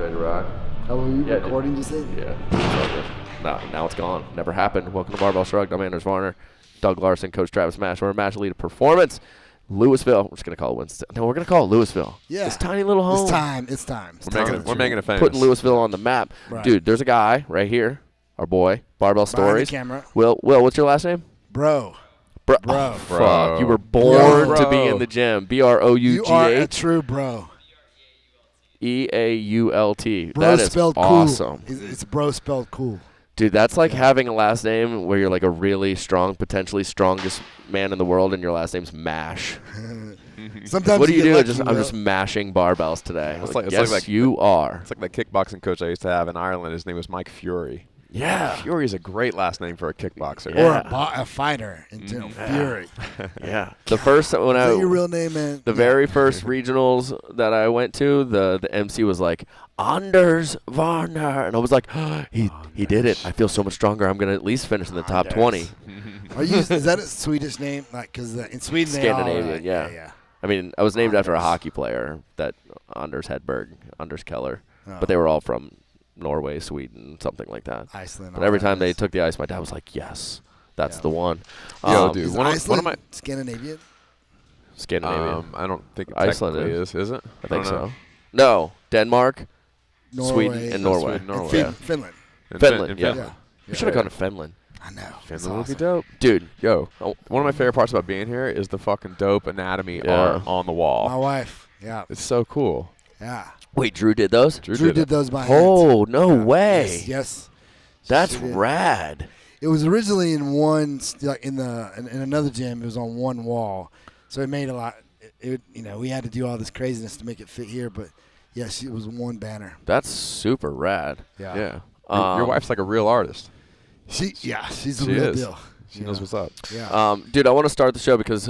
Ready to rock? Oh, were you recording just then? Yeah. Now it's gone. Never happened. Welcome to Barbell Shrugged. I'm Anders Varner. Doug Larson, Coach Travis Mash. We're a match lead of performance. Louisville. We're just going to call it Winston. No, we're going to call it Louisville. Yeah. This tiny little home. It's time. We're making it famous. Putting Louisville on the map. Right. Dude, there's a guy right here, our boy, Barbell Stories. The camera. Will, what's your last name? Bro. Bro. Bro. Oh, fuck. You were born Bro. to be in the gym. B-R-O-U-G-H. You are a true bro. E-A-U-L-T. Bro That is spelled awesome. cool. It's bro spelled cool. Dude, that's like having a last name where you're like a really strong, potentially strongest man in the world, and your last name's Mash. Sometimes What do you do? lucky, I'm just mashing barbells today. It's Like, like- yes, like- you are. It's like that kickboxing coach I used to have in Ireland. His name was Mike Fury. Yeah. Fury is a great last name for a kickboxer. Yeah. Or a fighter in general. Fury. Yeah. The first when Is that your real name, man? the very first regionals that I went to, the MC was like, Anders Varner. And I was like, he did it. I feel so much stronger. I'm going to at least finish in the top 20. Is that a Swedish name? Like, because in Sweden they all Scandinavian, like, yeah. I mean, I was named after a Anders. hockey player, that Anders Hedberg, Anders Keller. Oh. But they were all from Norway, Sweden, something like that. Iceland. But every time they took the ice, my dad was like, yes, that's the one. Yo, dude. Is One of Iceland my Scandinavian? Scandinavia. I don't think it Iceland technically is. is it? I think don't know. so. No, Denmark, Norway, Sweden, and Norway. Sweden, Norway. And Finland. And Finland, and yeah. Finland. We should have gone to Finland. I know. It's Finland would be awesome. dope. Dude, Yo, Oh. one of my favorite parts about being here is the fucking dope anatomy Yeah. art on the wall. My wife. Yeah. It's so cool. Yeah. wait, Drew did those? Drew did did it. those by hand. Oh, no Yeah. way. Yes. That's She did. rad. It was originally in one, like in another gym. It was on one wall, so it made a lot. We had to do all this craziness to make it fit here, but yes, it was one banner. That's super rad. Yeah. Yeah. Your wife's like a real artist. She's the She real is. deal. She knows what's up. Yeah. Dude, I want to start the show because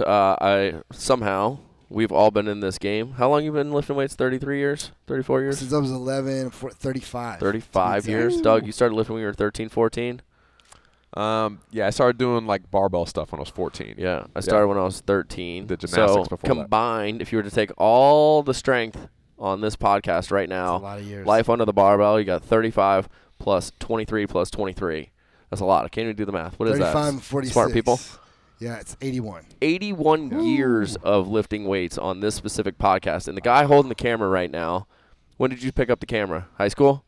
we've all been in this game. How long you been lifting weights? 33 years? 34 years? Since I was 11, 35. 35 years. Exactly. Doug, you started lifting when you were 13, 14? Yeah, I started doing like barbell stuff when I was 14. Yeah, I started when I was 13. Did gymnastics so before that. combined, if you were to take all the strength on this podcast right now, That's a lot of years. life under the barbell, you got 35 plus 23 plus 23. That's a lot. I can't even do the math. What is 35 that? and 46. Smart people. Yeah, it's 81. 81 years of lifting weights on this specific podcast. And the guy holding the camera right now, when did you pick up the camera? High school?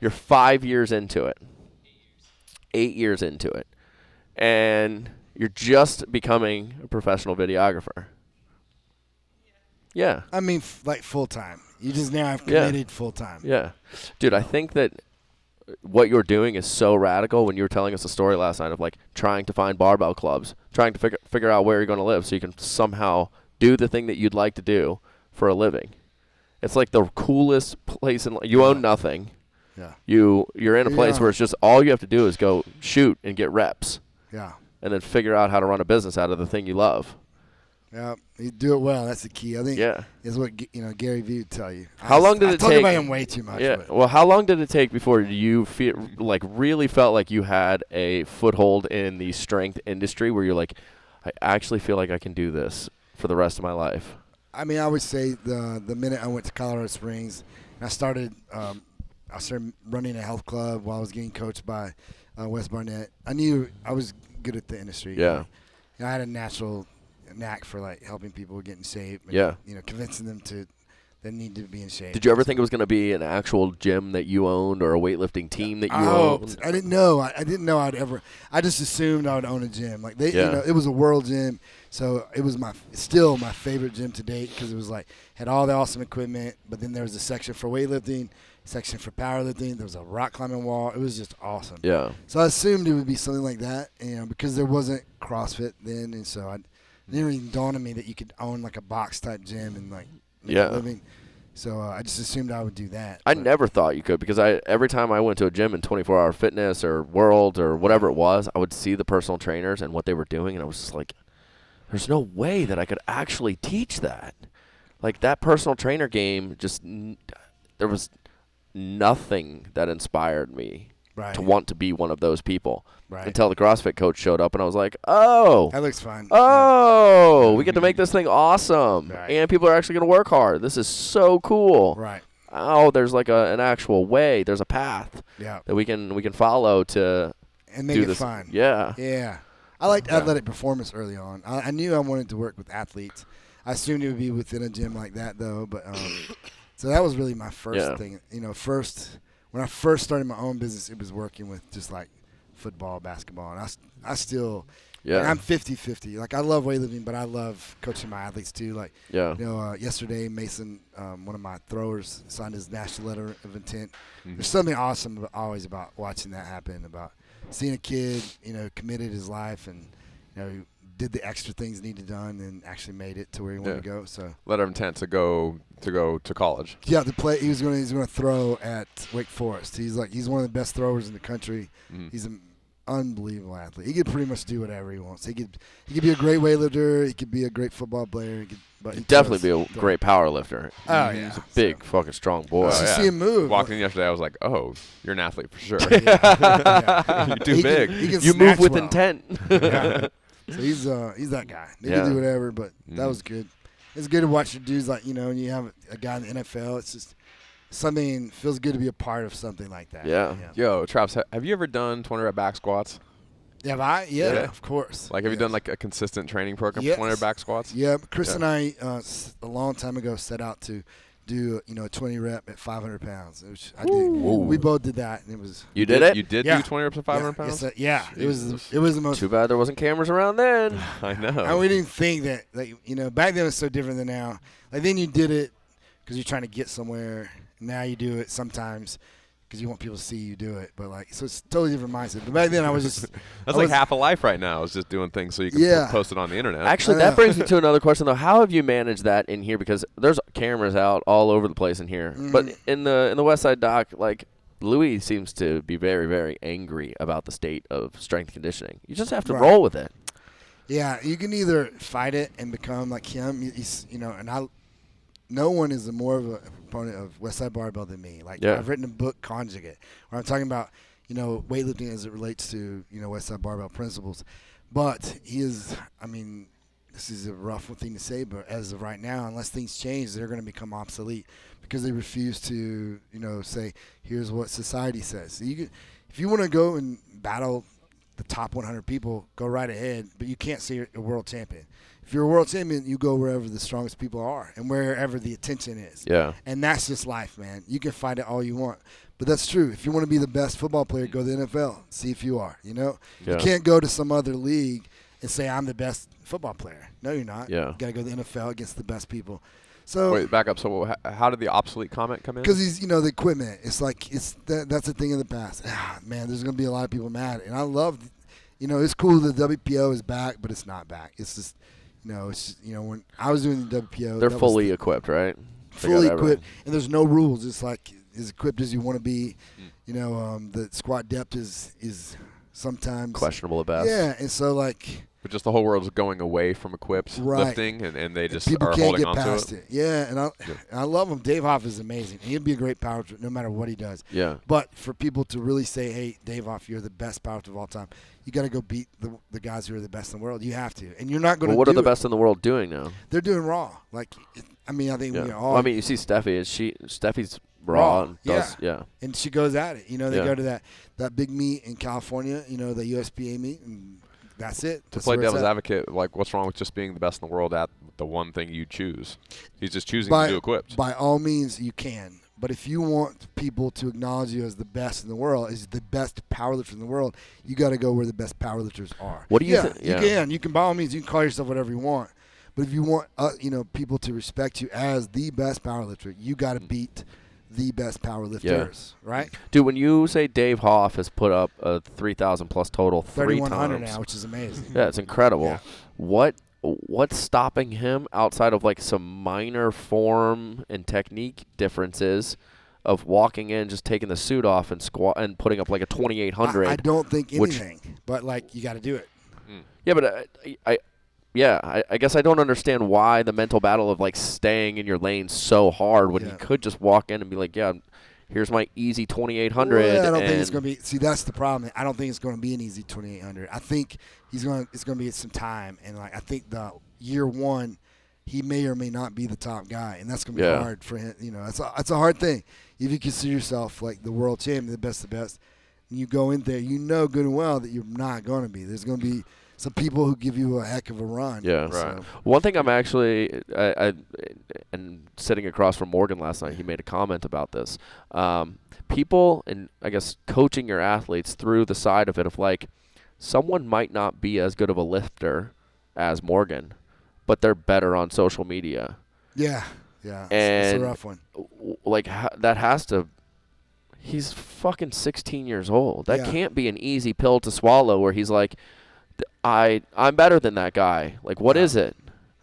You're 5 years into it. 8 years into it. And you're just becoming a professional videographer. Yeah. I mean, like full time. You just now have committed full time. Yeah. Dude, I think that what you're doing is so radical when you were telling us a story last night of like trying to find barbell clubs, trying to figure out where you're going to live so you can somehow do the thing that you'd like to do for a living. It's like the coolest place in you own nothing. Yeah. You're in a place Yeah. where it's just all you have to do is go shoot and get reps Yeah. and then figure out how to run a business out of the thing you love. Yeah. You do it well. That's the key. I think Yeah. is what Gary Vee would tell you. How long did I it talk take? about him way too much. Yeah. But Well, how long did it take before you really felt like you had a foothold in the strength industry where you're like, I actually feel like I can do this for the rest of my life? I mean, I would say the minute I went to Colorado Springs, and I started running a health club while I was getting coached by Wes Barnett. I knew I was good at the industry. Yeah. I had a natural knack for like helping people get in shape. And, Yeah. convincing them to they need to be in shape. Did you ever think it was going to be an actual gym that you owned or a weightlifting team that you I owned? hoped. I didn't know. I didn't know I'd ever. I just assumed I would own a gym. Like it was a world gym, so it was still my favorite gym to date because it was like had all the awesome equipment. But then there was a section for weightlifting, section for powerlifting. There was a rock climbing wall. It was just awesome. Yeah. So I assumed it would be something like that, because there wasn't CrossFit then, and so it didn't even dawn on me that you could own like a box type gym and like make a living. So I just assumed I would do that. I never thought you could because every time I went to a gym in 24 Hour Fitness or World or whatever it was, I would see the personal trainers and what they were doing, and I was just like, there's no way that I could actually teach that. Like that personal trainer game, there was nothing that inspired me to want to be one of those people until the CrossFit coach showed up, and I was like, oh. That looks fun. Oh, we get to make this thing awesome. Right. And people are actually going to work hard. This is so cool. Right. now there's like an actual way. There's a path Yeah. that we can follow to And make do it this. fun. Yeah. Yeah. I liked athletic performance early on. I knew I wanted to work with athletes. I assumed it would be within a gym like that, though. But so that was really my first thing. You know, when I first started my own business, it was working with just like football, basketball. And I still, Yeah. I'm 50-50. Like, I love weightlifting, but I love coaching my athletes too. Like, Yeah. you know, yesterday, Mason, one of my throwers, signed his national letter of intent. Mhm. There's something awesome always about watching that happen, about seeing a kid, you know, committed his life and, you know, did the extra things needed done and actually made it to where he wanted to go. So letter of intent to go to college. yeah, to play. He's going to throw at Wake Forest. He's one of the best throwers in the country. Mhm. He's an unbelievable athlete. He could pretty much do whatever he wants. He could be a great weightlifter. He could be a great football player. But He'd definitely be a great power lifter. Oh, He's yeah. a big, fucking strong boy. You see him move. Walking in yesterday, I was like, "Oh, you're an athlete for sure. Yeah. You're too He big." Can, he can You snatch move with well. intent. Yeah. So he's that guy. They can do whatever, but that was good. It's good to watch the dudes like, you know, and you have a guy in the NFL. It's just something feels good to be a part of something like that. Yeah. Yo, Travis, have you ever done 20 rep back squats? Have I? Yeah, Yeah. of course. Like, have you Yes. done like a consistent training program Yes. for 20 rep back squats? Yeah, Chris and I a long time ago set out to do, you know, a 20 rep at 500 pounds, which I did. Ooh. We both did that, and it was. You did it? You did Yeah. do 20 reps at 500 yeah, pounds? yes, Jesus. it was the most. Too bad there wasn't cameras around then. I know. And we didn't think that, like, you know, back then it was so different than now. Like, then you did it because you're trying to get somewhere. Now you do it sometimes because you want people to see you do it. But, like, so it's a totally different mindset. But back then I was just. That's like half of life right now is just doing things so you can Yeah. post it on the internet. Actually, that brings me to another question, though. How have you managed that in here? Because there's cameras out all over the place in here. Mhm. But in the West Side doc, like, Louis seems to be very, very angry about the state of strength conditioning. You just have to Right. roll with it. Yeah, you can either fight it and become like him, you know, and no one is more of a proponent of Westside Barbell than me. Like, Yeah. I've written a book, Conjugate, where I'm talking about, you know, weightlifting as it relates to, you know, Westside Barbell principles. But this is a rough thing to say, but as of right now, unless things change, they're going to become obsolete because they refuse to, you know, say, here's what society says. So if you want to go and battle the top 100 people, go right ahead, but you can't say you're a world champion. If you're a world champion, you go wherever the strongest people are and wherever the attention is. Yeah. And that's just life, man. You can fight it all you want. But that's true. If you want to be the best football player, go to the NFL. See if you are, you know? Yeah. You can't go to some other league and say, I'm the best football player. No, you're not. Yeah. You got to go to the NFL against the best people. So, Wait, back up. So how did the obsolete comment come in? because he's, you know, the equipment. It's like that's a thing of the past. Man, there's going to be a lot of people mad. And I love, you know, it's cool the WPO is back, but it's not back. It's just, you know, when I was doing the WPO. They're fully equipped, right? They got fully everything. equipped, and there's no rules. It's like as equipped as you want to be. You know, the squat depth is sometimes Questionable at best. Yeah, and so like But just the whole world is going away from equipped Right. lifting, and they just people are can't holding get on to past it. Yeah, and I love him. Dave Hoff is amazing. He'll be a great powerlifter no matter what he does. Yeah. But for people to really say, "Hey, Dave Hoff, you're the best powerlifter of all time," you got to go beat the guys who are the best in the world. You have to, and you're not going to. Well, what are the it. best in the world doing now? They're doing raw. Like, I think Yeah. we all. Well, I mean, you see Steffi. Steffi's raw and does, yeah. And she goes at it. You know, they Yeah. go to that big meet in California. You know, the USPA meet, and that's it. To That's play where it's devil's at. advocate, like, what's wrong with just being the best in the world at the one thing you choose? He's just choosing By- to do equipped. By all means, you can. But if you want people to acknowledge you as the best in the world, as the best powerlifter in the world, you got to go where the best powerlifters are. What do you yeah, think? Yeah. You can. You can, by all means, you can call yourself whatever you want. But if you want, people to respect you as the best powerlifter, you got to beat the best powerlifters, right? Dude, when you say Dave Hoff has put up a 3,000 plus total 3,100 times, now, which is amazing. yeah, it's incredible. Yeah. What's stopping him outside of like some minor form and technique differences of walking in, just taking the suit off and squat and putting up like a 2,800? I don't think which- anything, but like you got to do it. Yeah, but I guess I don't understand why the mental battle of like staying in your lane so hard when he Yeah. could just walk in and be like, yeah, here's my easy 2,800. Well, I don't think it's and- going to be. See, that's the problem. I don't think it's going to be an easy 2,800. I think it's going to be some time, and like I think the year one, he may or may not be the top guy, and that's gonna be hard for him. You know, that's a hard thing. If you consider yourself like the world champion, the best of the best, and you go in there, you know good and well that you're not going to be. There's going to be some people who give you a heck of a run. Yeah. Right. So. One thing I'm actually, and sitting across from Morgan last night, he made a comment about this. People, and I guess coaching your athletes through the side of it of like, someone might not be as good of a lifter as Morgan, but they're better on social media. Yeah. It's a rough one. Like, that has to – he's fucking 16 years old. That can't be an easy pill to swallow where he's like, I'm better than that guy. Like, what is it?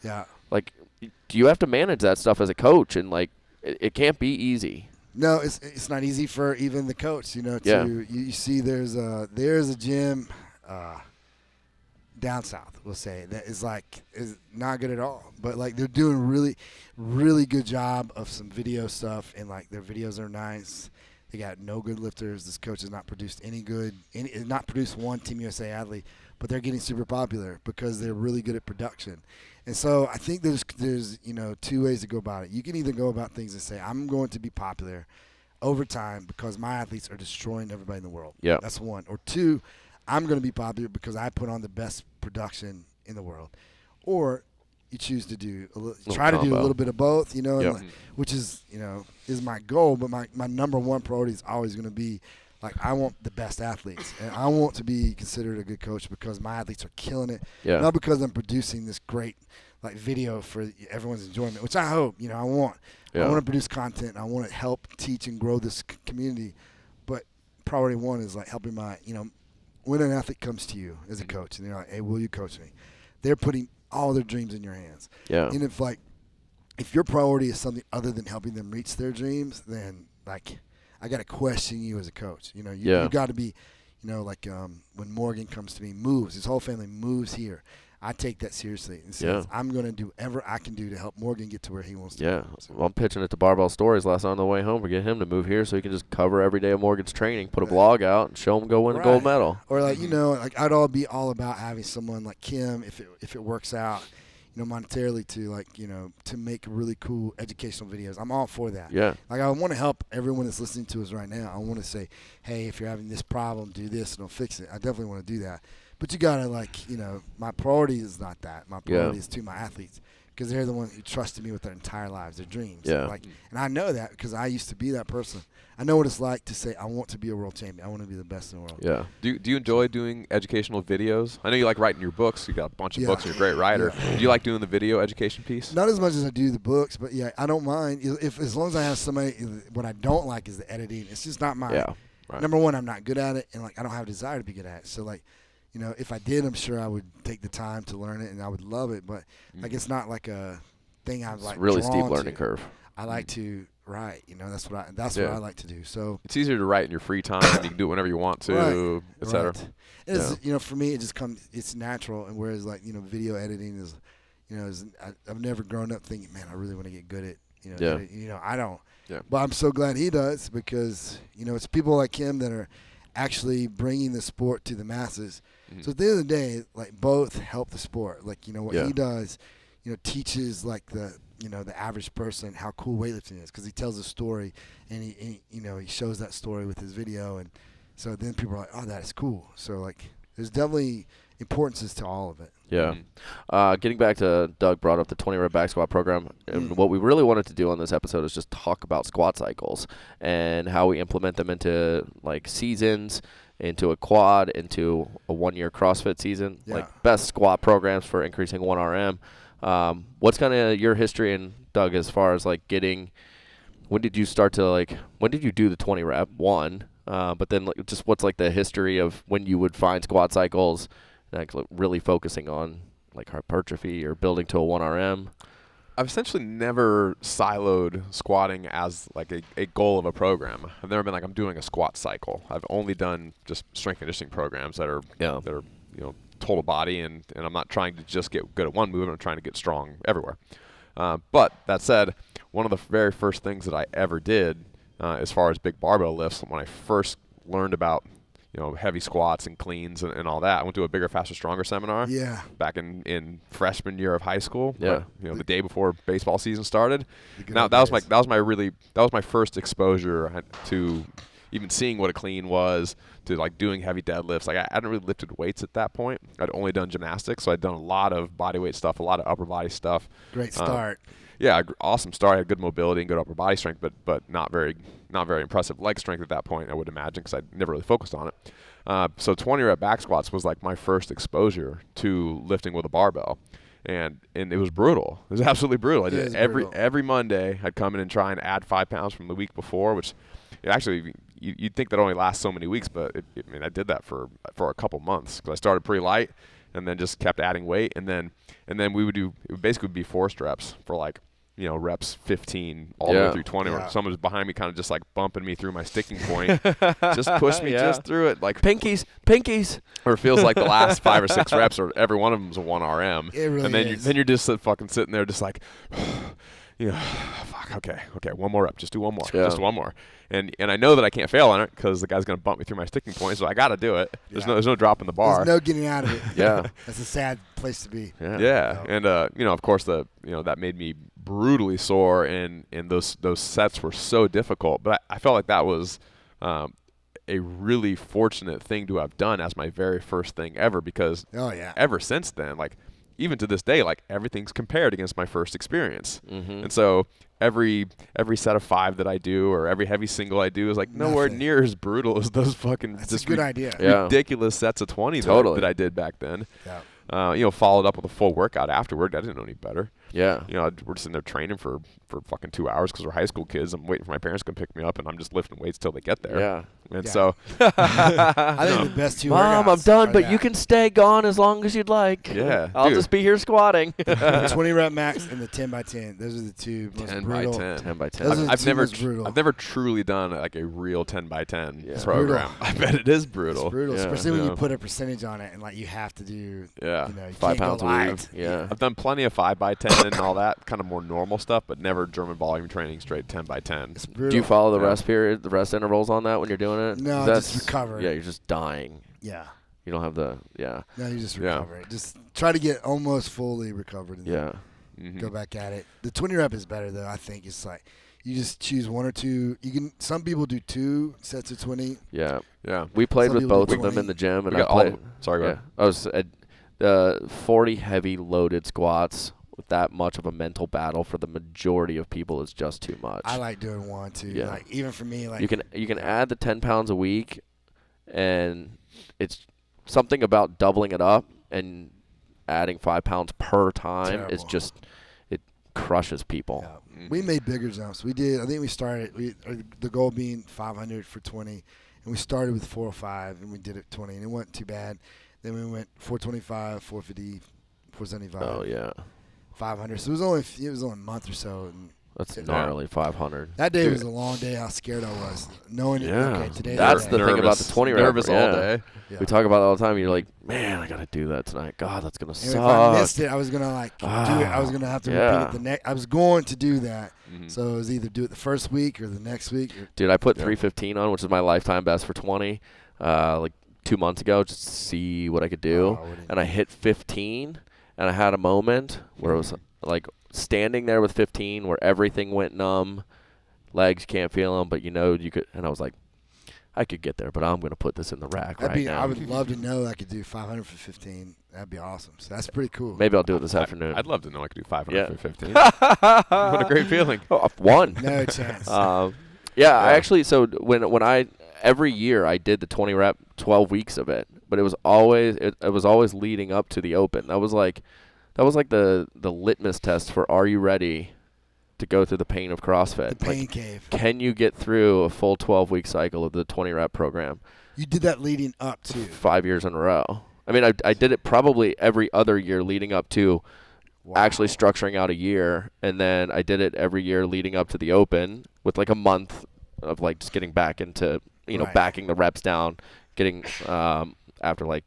Yeah. Like, do you have to manage that stuff as a coach? And, like, it can't be easy. No, it's not easy for even the coach, you know. You see there's a gym down south, we'll say, that is not good at all. But like they're doing really, really good job of some video stuff, and like their videos are nice. They got no good lifters. This coach has not produced not produced one Team USA athlete, but they're getting super popular because they're really good at production. And so I think there's two ways to go about it. You can either go about things and say, I'm going to be popular over time because my athletes are destroying everybody in the world. Yeah. That's one. Or two, I'm going to be popular because I put on the best production in the world. Or you choose to do try to do a little bit of both, you know, which is, is my goal. But my number one priority is always going to be, like, I want the best athletes, and I want to be considered a good coach because my athletes are killing it. Yeah. Not because I'm producing this great, like, video for everyone's enjoyment, which I hope, I want. Yeah. I want to produce content. I want to help teach and grow this community. But priority one is, like, helping my, when an athlete comes to you as a coach and they're like, hey, will you coach me? They're putting all their dreams in your hands. Yeah. And if your priority is something other than helping them reach their dreams, then, like, I got to question you as a coach. You got to be, when Morgan comes to me, his whole family moves here. I take that seriously and says, I'm going to do whatever I can do to help Morgan get to where he wants to go. So. Well, I'm pitching it to Barbell Stories last night on the way home to get him to move here so he can just cover every day of Morgan's training, put a vlog out, and show him go win a gold medal. Or, I'd be all about having someone like Kim, if it works out, monetarily to make really cool educational videos. I'm all for that. Yeah. Like, I want to help everyone that's listening to us right now. I want to say, hey, if you're having this problem, do this and it'll fix it. I definitely want to do that. But you got to, my priority is not that. My priority is to my athletes because they're the ones who trusted me with their entire lives, their dreams. Yeah. And I know that because I used to be that person. I know what it's like to say, I want to be a world champion. I want to be the best in the world. Yeah. Do you enjoy doing educational videos? I know you like writing your books. You got a bunch of books. You're a great writer. Yeah. Do you like doing the video education piece? Not as much as I do the books, but yeah, I don't mind. As long as I have somebody, what I don't like is the editing. It's just not my. Yeah. Right. Number one, I'm not good at it, and I don't have a desire to be good at it. So if I did, I'm sure I would take the time to learn it, and I would love it. But it's not like a thing I'm like. Really steep learning curve. I like to write. That's what I like to do. So it's easier to write in your free time. You can do it whenever you want to, etc. And for me, it just comes. It's natural, and whereas video editing is, I've never grown up thinking, man, I really want to get good at editing. I don't. Yeah. But I'm so glad he does because it's people like him that are actually bringing the sport to the masses. Mm-hmm. So at the end of the day, like, both help the sport. Like, what he does, teaches like the average person how cool weightlifting is because he tells a story and he shows that story with his video, and so then people are like, oh, that is cool. So like, there's definitely importances to all of it. Yeah. Getting back to Doug brought up the 20 rep back squat program, and what we really wanted to do on this episode is just talk about squat cycles and how we implement them into like seasons, into a quad, into a 1-year CrossFit season, like best squat programs for increasing 1RM. What's kind of your history, and Doug, as far as like when did you start to when did you do the 20 rep one? But then just what's like the history of when you would find squat cycles, like really focusing on like hypertrophy or building to a 1RM? I've essentially never siloed squatting as like a goal of a program. I've never been like, I'm doing a squat cycle. I've only done just strength conditioning programs that are total body, and I'm not trying to just get good at one move. I'm trying to get strong everywhere. But that said, one of the very first things that I ever did as far as big barbell lifts, when I first learned about heavy squats and cleans and all that. I went to a Bigger, Faster, Stronger seminar. Yeah. Back in freshman year of high school. Yeah. The day before baseball season started. Now that was my first exposure to even seeing what a clean was, to like doing heavy deadlifts. Like I hadn't really lifted weights at that point. I'd only done gymnastics, so I'd done a lot of body weight stuff, a lot of upper body stuff. Great start. Yeah, awesome start. I had good mobility and good upper body strength, but not very impressive leg strength at that point, I would imagine, because I never really focused on it. So 20 rep back squats was like my first exposure to lifting with a barbell. And it was brutal. It was absolutely brutal. I did every Monday. I'd come in and try and add 5 pounds from the week before, which actually you'd think that only lasts so many weeks, but I did that for a couple months, because I started pretty light and then just kept adding weight, and then it would basically be forced reps for like reps 15 all the way through 20, or someone was behind me kind of just like bumping me through my sticking point, just push me just through it, like pinkies. Or it feels like the last 5 or 6 reps, or every one of them is a 1 RM. It really and then is. you're just fucking sitting there just like, fuck, okay, one more rep, just do one more, just one more. And I know that I can't fail on it, because the guy's going to bump me through my sticking point, so I got to do it. There's no drop in the bar. There's no getting out of it. Yeah. That's a sad place to be. Yeah. And of course that made me brutally sore, and those sets were so difficult. But I felt like that was a really fortunate thing to have done as my very first thing ever, because ever since then, like even to this day, like everything's compared against my first experience. Mm-hmm. And so every set of 5 that I do, or every heavy single I do, is like nowhere near as brutal as those fucking That's a good idea. ridiculous sets of 20 that I did back then. Yeah. Followed up with a full workout afterward. I didn't know any better. Yeah. We're just in there training for fucking 2 hours, because we're high school kids. I'm waiting for my parents to come pick me up, and I'm just lifting weights till they get there. Yeah. And so I think the best 2 Mom, workouts I'm done, but that. you can stay gone as long as you'd like. Yeah. I'll just be here squatting. The 20 rep max and the 10 by 10. Those are the 2 most 10 brutal. by 10. 10 by 10. Those are the I've 2 never most brutal. I've never truly done like a real 10 by 10 brutal. program. I bet it is brutal. It's brutal, Yeah. especially when you put a percentage on it, and like you have to do. You know, you 5 can't go pounds a light. week. Yeah. I've done plenty of 5 by 10 and all that kind of more normal stuff, but never German volume training straight 10 by 10. It's brutal. Do you follow the rest period, the rest intervals on that when you're doing it? No, That's, just recover. Yeah, you're just dying. Yeah. You don't have the No, you just recover it. Just try to get almost fully recovered. And then go back at it. The 20 rep is better though. I think it's like you just choose 1 or 2. You can. Some people do 2 sets of 20. Yeah. We played Some with people both do of them 20. in the gym, and We I got all played. of them. Sorry, go ahead. I was at 40 heavy loaded squats with that much of a mental battle for the majority of people is just too much. I like doing 1 too. Yeah. Like even for me, like you can add the 10 pounds a week, and it's something about doubling it up and adding 5 pounds per time is just, it crushes people. Yeah. We made bigger jumps. We did. I think we started. The goal being 500 for 20, and we started with 405, and we did it 20, and it wasn't too bad. Then we went 425, 450, 475. Oh yeah, 500. So it was only a month or so. And that's gnarly. 500. that day was a long day. How scared I was, knowing okay, today's that's the the day. thing about the 20 rep. Nervous all day. Yeah. We talk about it all the time. You're like, man, I gotta do that tonight. God, that's gonna And suck. if I missed it, I was gonna do it. I was gonna have to repeat it the next. I was going to do that. Mm-hmm. So it was either do it the first week or the next week. Dude, I put 315 on, which is my lifetime best for 20, like 2 months ago, just to see what I could do. And I hit 15, and I had a moment where it was like standing there with 15, where everything went numb, legs can't feel them, but you could. And I was like, I could get there, but I'm gonna put this in the rack now. I would love to know I could do 500 for 15. That'd be awesome. So that's pretty cool. Maybe I'll do it this afternoon. I'd love to know I could do 500 for 15. What a great feeling. Oh, one. No chance. I actually, so when I every year I did the 20 rep, 12 weeks of it, but it was always leading up to the open. That was like the litmus test for, are you ready to go through the pain of CrossFit? The pain cave. Can you get through a full 12-week cycle of the 20 rep program? You did that leading up to 5 years in a row. I mean, I did it probably every other year leading up to actually structuring out a year, and then I did it every year leading up to the open with like a month of like just getting back into backing the reps down, getting after like,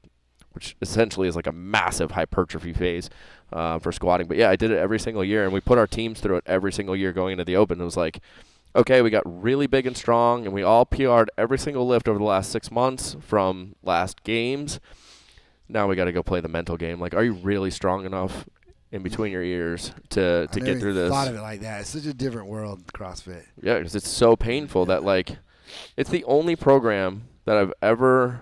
which essentially is like a massive hypertrophy phase for squatting. But yeah, I did it every single year, and we put our teams through it every single year going into the open. It was like okay, we got really big and strong, and we all PR'd every single lift over the last 6 months from last games. Now we got to go play the mental game. Like, are you really strong enough in between your ears to get through this? I thought of it like that. It's such a different world, CrossFit. Yeah, because it's so painful that, like, it's the only program that I've ever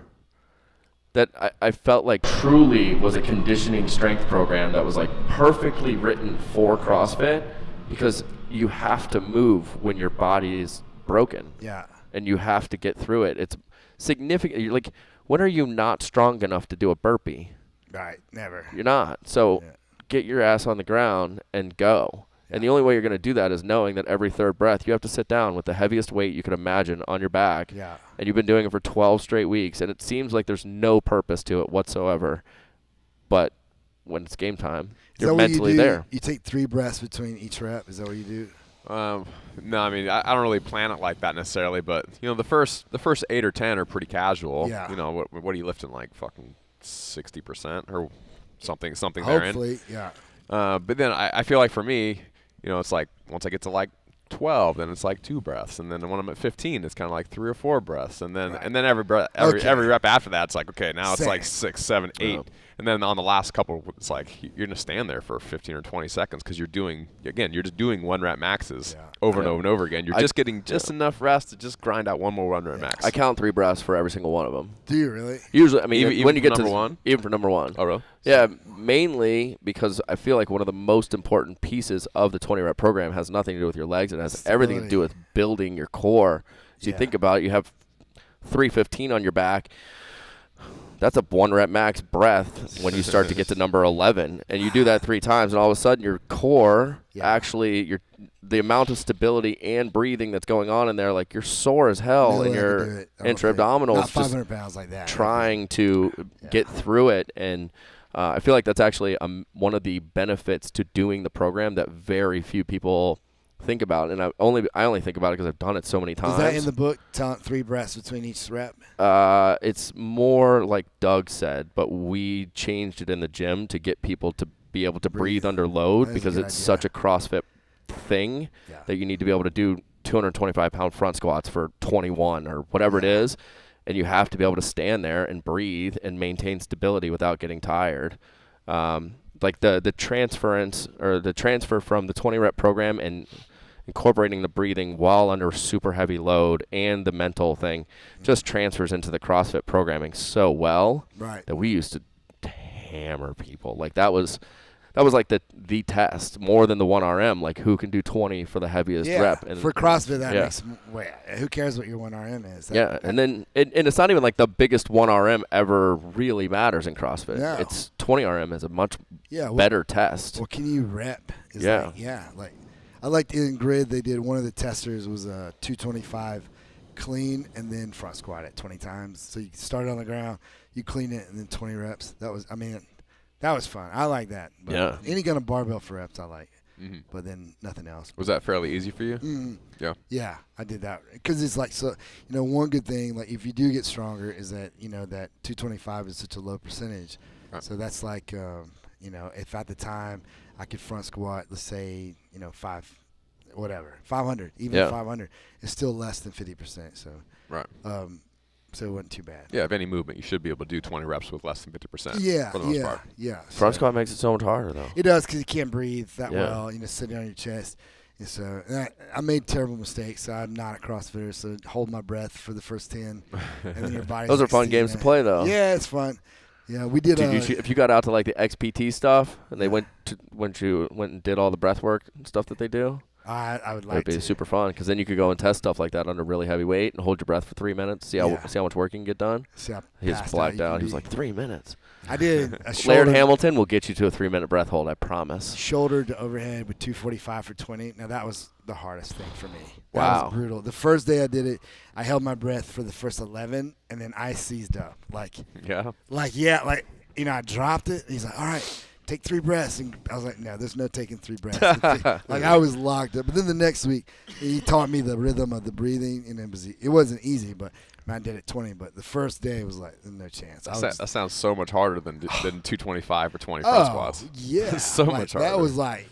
that I felt like truly was a conditioning strength program that was, like, perfectly written for CrossFit, because you have to move when your body is broken. Yeah. And you have to get through it. It's significant. You're like, when are you not strong enough to do a burpee? Right. Never. You're not. So get your ass on the ground and go. And the only way you're going to do that is knowing that every third breath you have to sit down with the heaviest weight you could imagine on your back. Yeah. And you've been doing it for 12 straight weeks, and it seems like there's no purpose to it whatsoever. But when it's game time, you're mentally there. You take 3 breaths between each rep. Is that what you do? No, I mean, I don't really plan it like that necessarily, but, you know, the first 8 or 10 are pretty casual. Yeah. You know, what are you lifting, like fucking 60% or something therein? Hopefully, yeah. But then I feel like for me, you know, it's like once I get to like 12, then it's like 2 breaths, and then when I'm at 15, it's kind of like 3 or 4 breaths, and then every rep after that, it's like, okay, now it's like 6, 7, 8, and then on the last couple, it's like you're gonna stand there for 15 or 20 seconds because you're just doing 1 rep maxes over and over and over again. You're just getting just enough rest to just grind out 1 more 1 rep max. I count 3 breaths for every single one of them. Do you really? Usually, I mean, even when you get to number 1, even for number 1. Oh, really? Yeah, mainly because I feel like one of the most important pieces of the 20 rep program has nothing to do with your legs. It has everything to do with building your core. So you think about it, you have 315 on your back. That's a 1 rep max breath when you start to get to number 11, and you do that 3 times, and all of a sudden your core actually, the amount of stability and breathing that's going on in there, like, you're sore as hell, and your intra-abdominals not 500 pounds like that. Trying to get through it, and I feel like that's actually one of the benefits to doing the program that very few people think about, and I only think about it because I've done it so many times. Is that in the book, 3 breaths between each rep? It's more like Doug said, but we changed it in the gym to get people to be able to breathe under load, because it's such a CrossFit thing that you need to be able to do 225-pound front squats for 21 or whatever it is, and you have to be able to stand there and breathe and maintain stability without getting tired. Like the transference, or the transfer from the 20 rep program and incorporating the breathing while under super heavy load and the mental thing just transfers into the CrossFit programming so well that we used to hammer people. Like, that was like the test more than the 1RM, like who can do 20 for the heaviest rep. And for CrossFit, that makes who cares what your 1RM is? And then and it's not even like the biggest 1RM ever really matters in CrossFit. No. It's 20RM is a much better test. Well, can you rep? Like I liked in Grid, they did, one of the testers was a 225 clean and then front squat at 20 times. So you start on the ground, you clean it, and then 20 reps. That was fun. I like that. But any kind of barbell for reps I like. Mm-hmm. But then nothing else. Was that fairly easy for you? Mm-hmm. Yeah. Yeah, I did that. Because it's like, so, you know, one good thing, like, if you do get stronger, is that, you know, that 225 is such a low percentage. Right. So that's like, you know, if at the time I could front squat, let's say, you know, 500, even 500, it's still less than 50%. So, so it wasn't too bad. Yeah, if any movement, you should be able to do 20 reps with less than 50%. Yeah, for the most part. Yeah. Front squat makes it so much harder, though. It does, because you can't breathe that well, you know, sitting on your chest. And so I made terrible mistakes. So I'm not a CrossFitter, so hold my breath for the first 10, and then your body. Those are fun games to play, though. Yeah, it's fun. Yeah, we did. If you got out to like the XPT stuff, and they went and did all the breath work and stuff that they do, I would like to. It'd be super fun, because then you could go and test stuff like that under really heavy weight and hold your breath for 3 minutes. See how much work you can get done. He just blacked out. He was like, 3 minutes. I did. Laird Hamilton will get you to a 3-minute breath hold, I promise. Shoulder to overhead with 245 for 20. Now that was the hardest thing for me. That was brutal. The first day I did it, I held my breath for the first 11, and then I seized up. You know, I dropped it. And he's like, all right, take 3 breaths. And I was like, no, there's no taking 3 breaths. Like, I was locked up. But then the next week, he taught me the rhythm of the breathing, and it wasn't easy, but I did it 20. But the first day, it was like, no chance. That sounds so much harder than 225 or 20 front squats. Yeah. So much harder. That was like,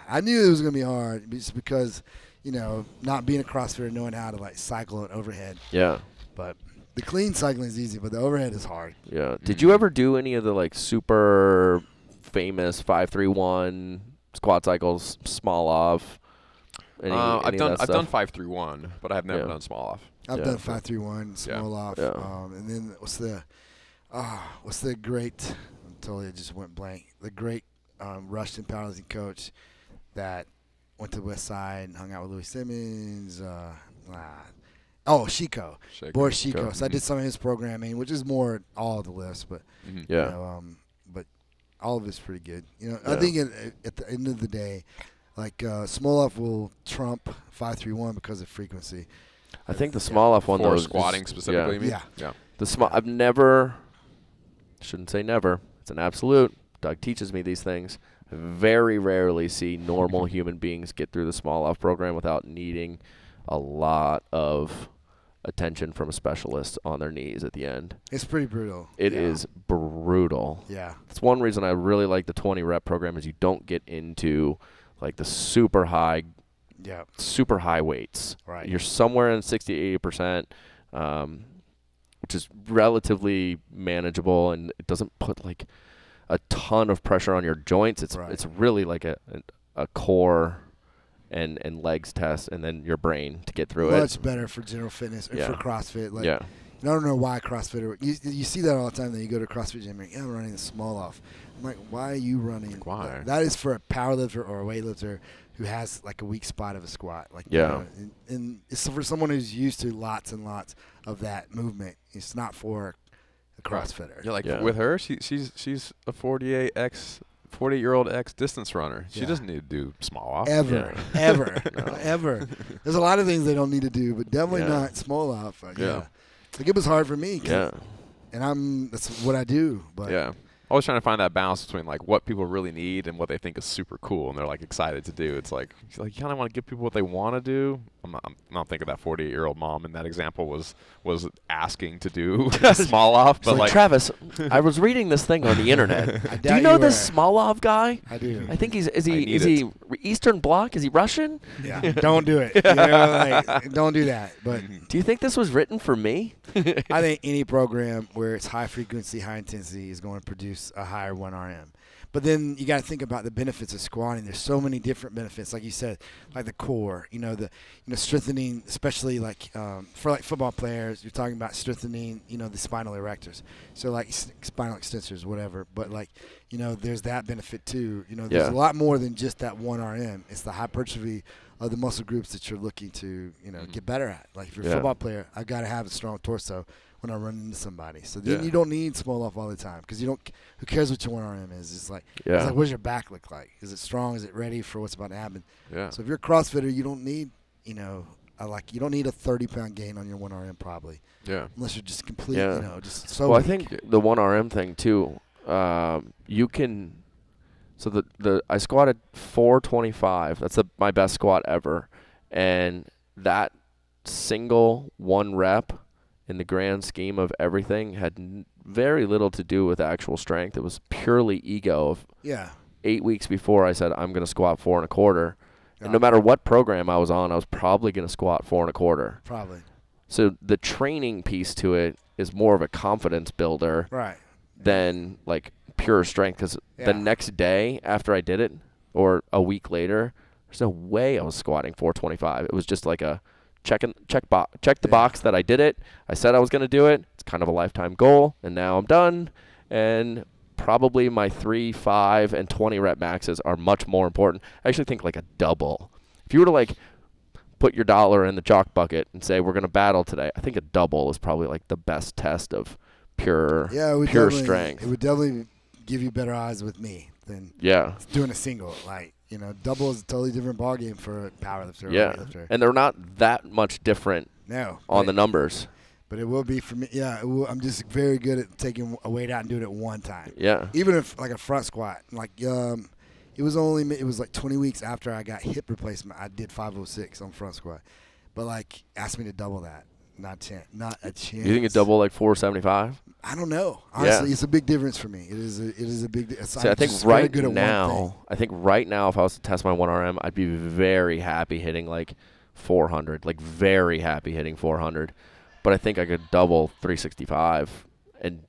I knew it was going to be hard, just because, not being a CrossFitter, knowing how to like cycle an overhead. Yeah. But the clean cycling is easy, but the overhead is hard. Yeah. Did you ever do any of the like super famous 5-3-1 squat cycles, small off? I've done 5-3-1, but I've never done small off. I've done 5-3-1, small off, and then what's the great? I totally just went blank. The great Russian powerlifting coach that went to the West Side and hung out with Louis Simmons. Shiko. Boris Shiko. So I did some of his programming, which is more all of the lifts, but but all of it's pretty good. I think at the end of the day, like small off will trump 5-3-1 because of frequency. I think the small off one, though, squatting specifically. You mean? Yeah. The small. I've never. Shouldn't say never. It's an absolute. Doug teaches me these things. I very rarely see normal human beings get through the small off program without needing a lot of attention from a specialist on their knees at the end. It's pretty brutal. It is brutal. Yeah. That's one reason I really like the 20 rep program is you don't get into like the super high weights. Right. You're somewhere in 60-80%, which is relatively manageable, and it doesn't put like a ton of pressure on your joints. It's really like a core and legs test, and then your brain to get through it. Much better for general fitness or for CrossFit. Like, yeah. I don't know why CrossFitter. You see that all the time. That you go to a CrossFit gym and I'm running the small off. I'm like, why are you running? Why? That is for a powerlifter or a weightlifter who has like a weak spot of a squat. Like, and it's for someone who's used to lots and lots of that movement. It's not for a CrossFitter. Yeah, with her, she's a 48-year-old ex-distance runner. She doesn't need to do small off. Ever. Ever. There's a lot of things they don't need to do, but definitely not small off. Like, it was hard for me. And that's what I do. But always trying to find that balance between like what people really need and what they think is super cool and they're like excited to do. It's like you kind of want to give people what they want to do. I'm not thinking that 48-year-old mom in that example was asking to do small off, but like Travis, I was reading this thing on the internet. Do you know this small off guy? I do. I think is he Eastern Bloc? Is he Russian? Yeah. Don't do it. Don't do that. But do you think this was written for me? I think any program where it's high frequency, high intensity is going to produce a higher 1RM. But then you got to think about the benefits of squatting. There's so many different benefits, like you said, like the core. Strengthening, especially like for like football players. You're talking about strengthening, the spinal erectors. So like spinal extensors, whatever. But like, there's that benefit too. There's a lot more than just that 1RM. It's the hypertrophy of the muscle groups that you're looking to, get better at. Like if you're a football player, I've got to have a strong torso when I run into somebody. So then you don't need small off all the time because who cares what your 1RM is? It's like, what does your back look like? Is it strong? Is it ready for what's about to happen? Yeah. So if you're a CrossFitter, you don't need, you don't need a 30-pound gain on your 1RM probably. Yeah. Unless you're just complete, just so Well, weak. I think the 1RM thing too, you can, so I squatted 425. That's my best squat ever. And that single one rep in the grand scheme of everything had very little to do with actual strength. It was purely ego. 8 weeks before I said I'm going to squat 4 1/4. And no matter what program I was on, I was probably going to squat 4 1/4. Probably. So the training piece to it is more of a confidence builder than like pure strength. Because the next day after I did it, or a week later, there's no way I was squatting 425. It was just like a check the box that I did it. I said I was going to do it. It's kind of a lifetime goal, and now I'm done. And probably my 3, 5, and 20 rep maxes are much more important. I actually think like a double. If you were to like put your dollar in the chalk bucket and say we're going to battle today, I think a double is probably like the best test of pure strength. It would definitely give you better odds with me than doing a single. Like, double is a totally different ballgame for a powerlifter or a weightlifter. And they're not that much different on the numbers. But it will be for me. Yeah, I'm just very good at taking a weight out and doing it one time. Yeah. Even if like a front squat, like it was like 20 weeks after I got hip replacement, I did 506 on front squat. But like asked me to double that. Not a chance. You think it's double like 475? I don't know. Honestly, it's a big difference for me. It is a big. See, I think right now, if I was to test my 1RM, I'd be very happy hitting like 400, like very happy hitting 400. But I think I could double 365 and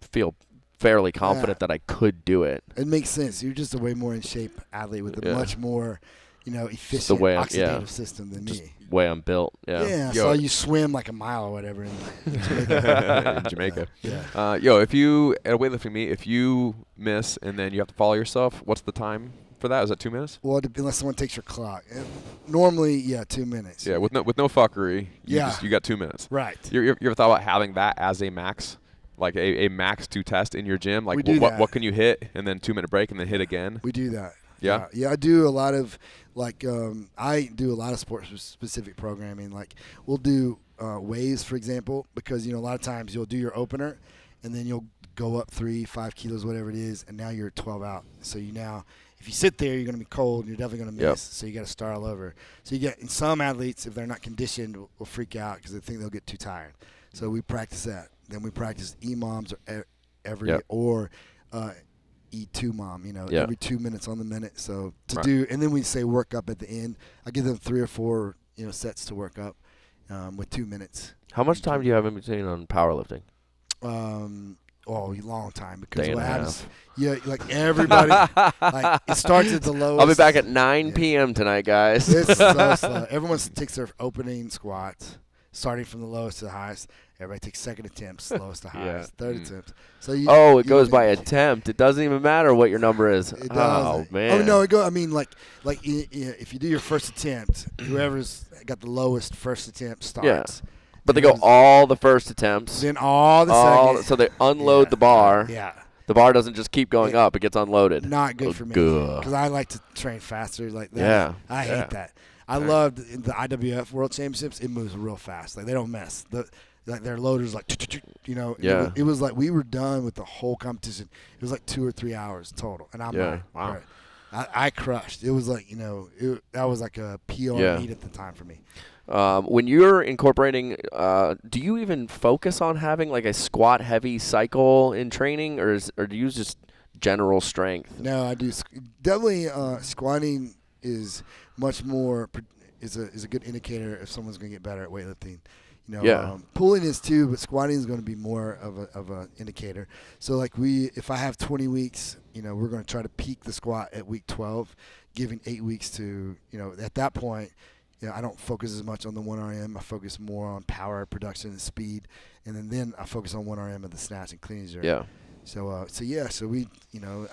feel fairly confident that I could do it. It makes sense. You're just a way more in shape athlete with a much more, efficient oxidative system than me. Way I'm built. Yeah. Yeah. So you swim like a mile or whatever in Jamaica. Yeah. If you at a weightlifting meet, if you miss and then you have to follow yourself, what's the time for that? Is that 2 minutes? Well, unless someone takes your clock. Normally, 2 minutes. Yeah, with no fuckery. You got 2 minutes. Right. You ever thought about having that as a max? Like a max to test in your gym? Like what can you hit and then 2 minute break and then hit again? We do that. Yeah? Yeah, I do a lot of I do a lot of sports specific programming. Like we'll do waves, for example, because a lot of times you'll do your opener and then you'll go up 3-5 kilos, whatever it is, and now you're 12 out. So if you sit there, you're going to be cold and you're definitely going to miss. So you got to start all over. So in some athletes, if they're not conditioned, will freak out because they think they'll get too tired. So we practice that. Then we practice EMOMs or E2 mom, every 2 minutes on the minute. So and then we say work up at the end. I give them 3 or 4, sets to work up with 2 minutes. How much time do you have in between on powerlifting? A long time, because what happens, like everybody, like it starts at the lowest. I'll be back at 9 p.m. tonight, guys. It's so slow. Everyone takes their opening squats, starting from the lowest to the highest. Everybody takes second attempts, lowest to highest, third attempts. So it goes by attempt. It doesn't even matter what your number is. It does. Oh man. Oh no, it go. I mean, like if you do your first attempt, whoever's got the lowest first attempt starts. Yeah. But they go all the first attempts. Then all the second. So they unload the bar. Yeah. The bar doesn't just keep going up; it gets unloaded. Not good for me, because I like to train faster like that. Yeah. I hate that. I loved the IWF World Championships. It moves real fast. Like they don't mess. Their loaders It was like we were done with the whole competition. It was like 2 or 3 hours total, and I'm like, wow. Right. I crushed. It was like that was like a PR meet at the time for me. When you're incorporating, do you even focus on having like a squat heavy cycle in training, or do you use just general strength? No, I do definitely. Squatting is much more is a good indicator if someone's going to get better at weightlifting. Pulling is too, but squatting is going to be more of a indicator. So like if I have 20 weeks, we're going to try to peak the squat at week 12, giving 8 weeks to, at that point, I don't focus as much on the 1RM. I focus more on power, production, and speed, and then I focus on 1RM of the snatch and clean and jerk. Yeah. So we,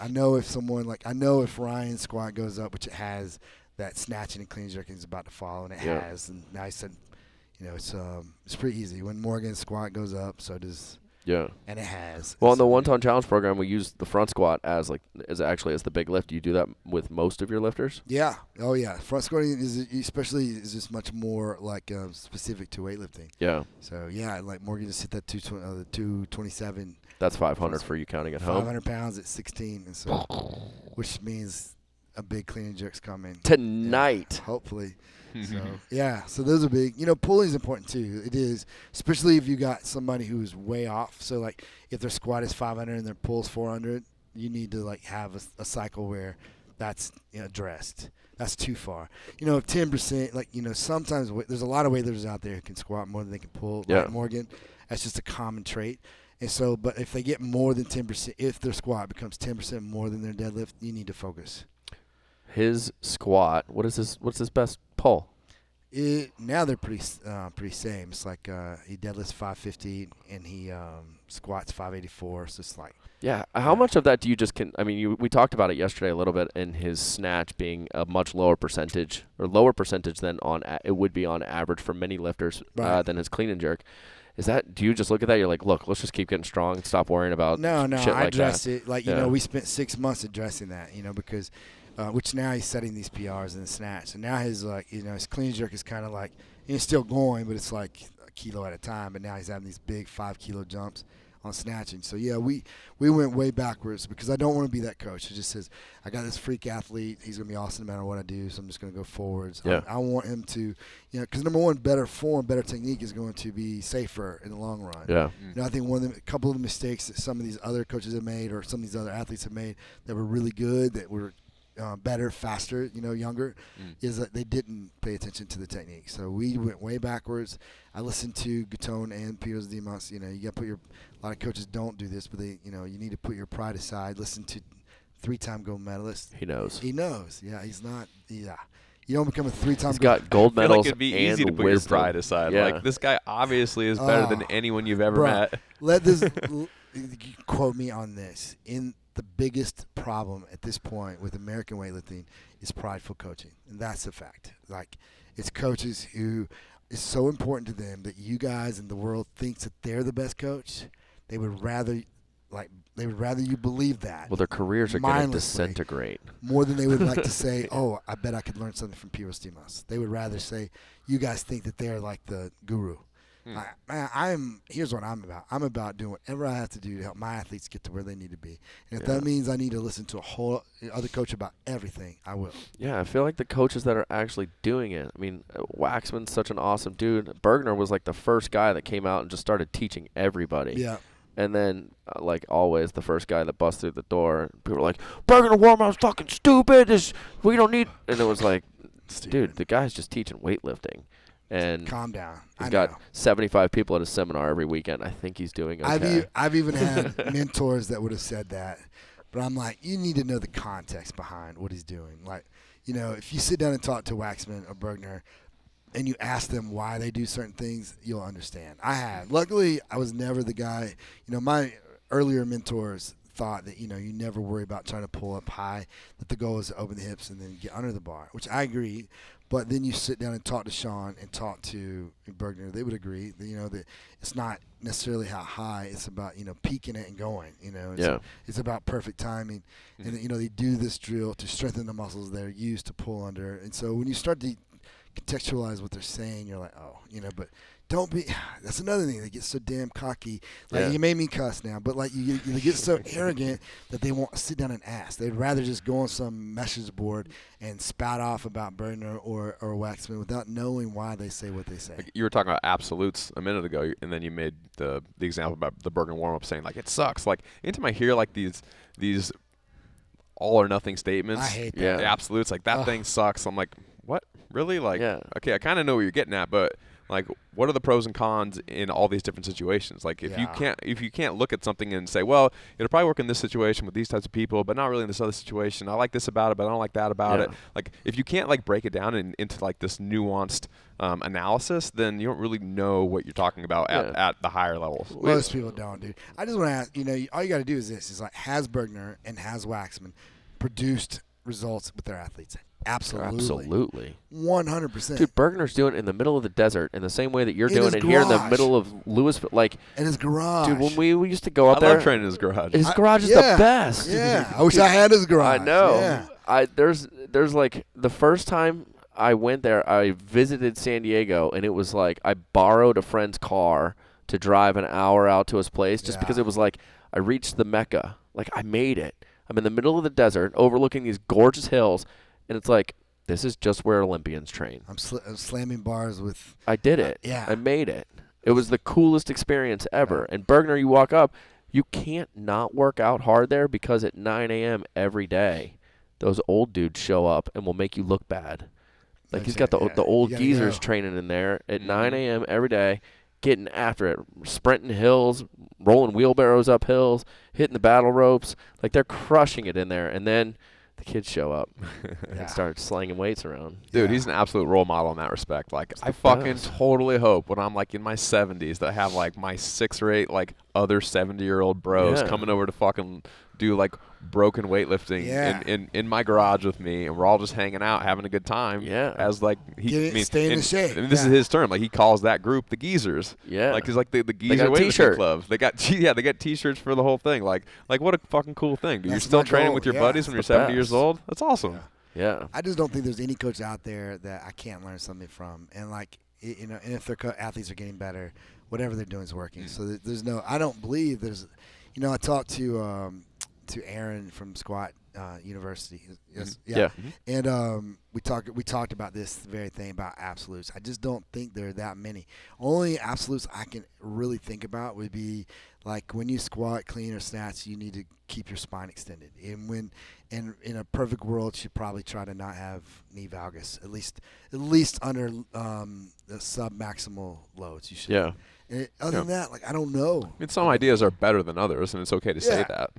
I know if Ryan's squat goes up, which it has, that snatching and clean and jerking is about to follow, and it has, and I said. It's pretty easy. When Morgan's squat goes up, so does and it has. Well, in the 1-ton challenge program, we use the front squat as the big lift. Do you do that with most of your lifters? Yeah. Oh yeah. Front squatting is just much more like specific to weightlifting. Yeah. So like Morgan just hit that 227. That's 500 for you counting at home. 500 pounds at 16, and so which means a big clean and jerk's coming tonight. Hopefully. So those are big. Pulling is important too. It is, especially if you got somebody who's way off. So like if their squat is 500 and their pull is 400, you need to like have a cycle where that's addressed. That's too far. 10%. Like sometimes there's a lot of weightlifters out there who can squat more than they can pull. Yeah. Like Morgan, that's just a common trait. And so, but if they get more than 10%, if their squat becomes 10% more than their deadlift, you need to focus. His squat, what's his best pull? Now they're pretty same. It's like he deadlifts 550 and he squats 584. So it's like How much of that do you just we talked about it yesterday a little bit, in his snatch being a much lower percentage than it would be on average for many lifters than his clean and jerk. Do you just look at that? You're like, look, let's just keep getting strong and stop worrying about shit I like addressed that. it. Like we spent 6 months addressing that. Because. Which now he's setting these PRs in the snatch. And now his his clean jerk is kind of like, still going, but it's like a kilo at a time. But now he's having these big 5 kilo jumps on snatching. So yeah, we went way backwards because I don't want to be that coach who just says, I got this freak athlete, he's gonna be awesome no matter what I do, so I'm just gonna go forwards. Yeah. I want him to, because number one, better form, better technique is going to be safer in the long run. Yeah. I think a couple of the mistakes that some of these other coaches have made or some of these other athletes have made that were really good, that were better, faster, younger, is that they didn't pay attention to the technique. So we went way backwards. I listened to Gatone and Piros Dimas. You got to put a lot of coaches don't do this, but they, you need to put your pride aside. Listen to 3-time gold medalist. He knows. Yeah, he's not. Yeah. You don't become a 3-time. He's got gold medals. I feel like it'd be easy to put wisdom. your pride aside. Yeah. Like, this guy obviously is better than anyone you've ever met. Let this quote me on this. The biggest problem at this point with American weightlifting is prideful coaching, and that's a fact. Like, it's coaches who it's so important to them that you guys in the world thinks that they're the best coach. They would rather you believe that. Well, their careers are going to disintegrate more than they would like to say, "Oh, I bet I could learn something from Piros Dimas." They would rather say, "You guys think that they're like the guru." Here's what I'm about. I'm about doing whatever I have to do to help my athletes get to where they need to be. And if that means I need to listen to a whole other coach about everything, I will. Yeah, I feel like the coaches that are actually doing it. I mean, Waxman's such an awesome dude. Bergner was like the first guy that came out and just started teaching everybody. Yeah. And then, like always, the first guy that busts through the door, people were like, Bergner Warm Up's fucking stupid. We don't need. And it was like, dude, the guy's just teaching weightlifting. And calm down. He's got 75 people at a seminar every weekend. I think he's doing okay. I've even had mentors that would have said that. But I'm like, you need to know the context behind what he's doing. Like, if you sit down and talk to Waxman or Bergner and you ask them why they do certain things, you'll understand. I have. Luckily, I was never the guy. My earlier mentors thought that, you never worry about trying to pull up high, that the goal is to open the hips and then get under the bar, which I agree. But then you sit down and talk to Sean and talk to Bergner, they would agree that, that it's not necessarily how high, it's about, peaking it and going, it's about perfect timing. And, they do this drill to strengthen the muscles they're used to pull under. And so when you start to contextualize what they're saying, you're like, oh, but don't be. That's another thing. They get so damn cocky. Like, you made me cuss now, but like you get so arrogant that they won't sit down and ask. They'd rather just go on some message board and spout off about Bergner or Waxman without knowing why they say what they say. Like, you were talking about absolutes a minute ago, and then you made the example about the Bergner Warm Up saying like it sucks. Like, anytime I hear like these all or nothing statements, I hate that. The absolutes, like that thing sucks. I'm like, what? Really? Like, okay, I kind of know what you're getting at, but like, what are the pros and cons in all these different situations? Like, if you can't look at something and say, well, it'll probably work in this situation with these types of people, but not really in this other situation. I like this about it, but I don't like that about it. Like, if you can't like break it down into like this nuanced analysis, then you don't really know what you're talking about at the higher levels. Most people don't, dude. I just want to ask, all you got to do is this: is like, has Bergner and has Waxman produced results with their athletes? Absolutely. 100%. Dude, Bergner's doing it in the middle of the desert in the same way that you're doing it here in the middle of Louisville. Like, in his garage. Dude, when we used to go up there. I love training in his garage. His garage is the best. Yeah. I wish I had his garage. I know. Yeah. There's like the first time I went there, I visited San Diego, and it was like I borrowed a friend's car to drive an hour out to his place just because it was like I reached the Mecca. Like, I made it. I'm in the middle of the desert overlooking these gorgeous hills. And it's like, this is just where Olympians train. I'm slamming bars with... I did it. I made it. It was the coolest experience ever. And Bergner, you walk up, you can't not work out hard there because at 9 a.m. every day, those old dudes show up and will make you look bad. Like, he's got the old geezers training in there at 9 a.m. every day, getting after it, sprinting hills, rolling wheelbarrows up hills, hitting the battle ropes. Like, they're crushing it in there. And then... the kids show up and start slanging weights around. Dude, he's an absolute role model in that respect. Like, I fucking totally hope when I'm like in my 70s that I have like my 6 or 8 like other 70-year-old bros coming over to fucking do like broken weightlifting in my garage with me, and we're all just hanging out having a good time. As like stay in the shape. And this is his term. Like, he calls that group the Geezers. Like, it's like the Geezer weightlifting club. They got T-shirts for the whole thing. Like what a fucking cool thing. Dude, you're still training with your buddies when you're 70 years old. That's awesome. I just don't think there's any coach out there that I can't learn something from. And like, And if their athletes are getting better, whatever they're doing is working. So there's no, I don't believe there's, I talked to Aaron from Squat University. Yes, yeah. And we talked about this very thing about absolutes. I just don't think there are that many. Only absolutes I can really think about would be like when you squat, clean, or snatch, you need to keep your spine extended. And in a perfect world, you should probably try to not have knee valgus, at least under the sub-maximal loads. You should. Yeah. And other than that, I don't know. I mean, some ideas are better than others, and it's okay to say that.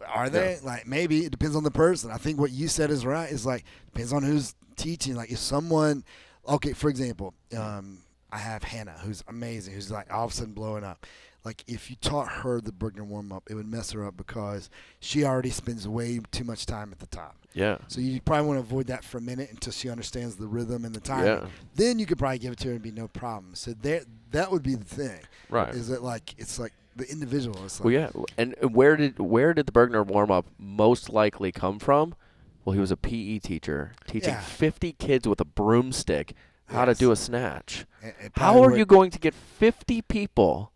Are they? Maybe it depends on the person. I think what you said is right. Is depends on who's teaching. If someone, okay, for example, I have Hannah, who's amazing, who's all of a sudden blowing up. If you taught her the Bergner Warm Up, it would mess her up because she already spends way too much time at the top. Yeah. So you probably want to avoid that for a minute until she understands the rhythm and the timing. Yeah. Then you could probably give it to her and be no problem. So that would be the thing. Right. Is that it's the individual. Well, yeah. And where did the Bergner Warm Up most likely come from? Well, he was a PE teacher teaching 50 kids with a broomstick how to do a snatch. How are you going to get 50 people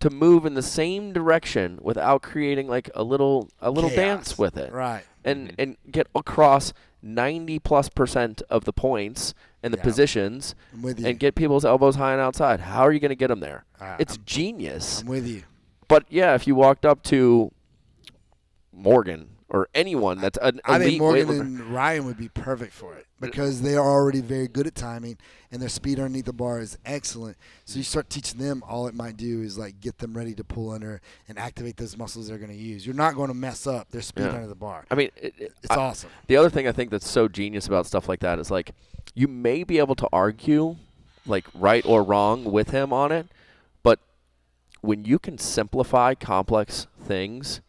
to move in the same direction without creating a little chaos. dance with it? Right. And get across 90+% of the points and the positions and get people's elbows high and outside. How are you going to get them there? It's genius. I'm with you. But yeah, if you walked up to Morgan or anyone that's an elite I think Morgan weightlifter, and Ryan would be perfect for it because they are already very good at timing and their speed underneath the bar is excellent. So you start teaching them, all it might do is get them ready to pull under and activate those muscles they're going to use. You're not going to mess up their speed under the bar. I mean, it's awesome. The other thing I think that's so genius about stuff like that is you may be able to argue right or wrong with him on it, but when you can simplify complex things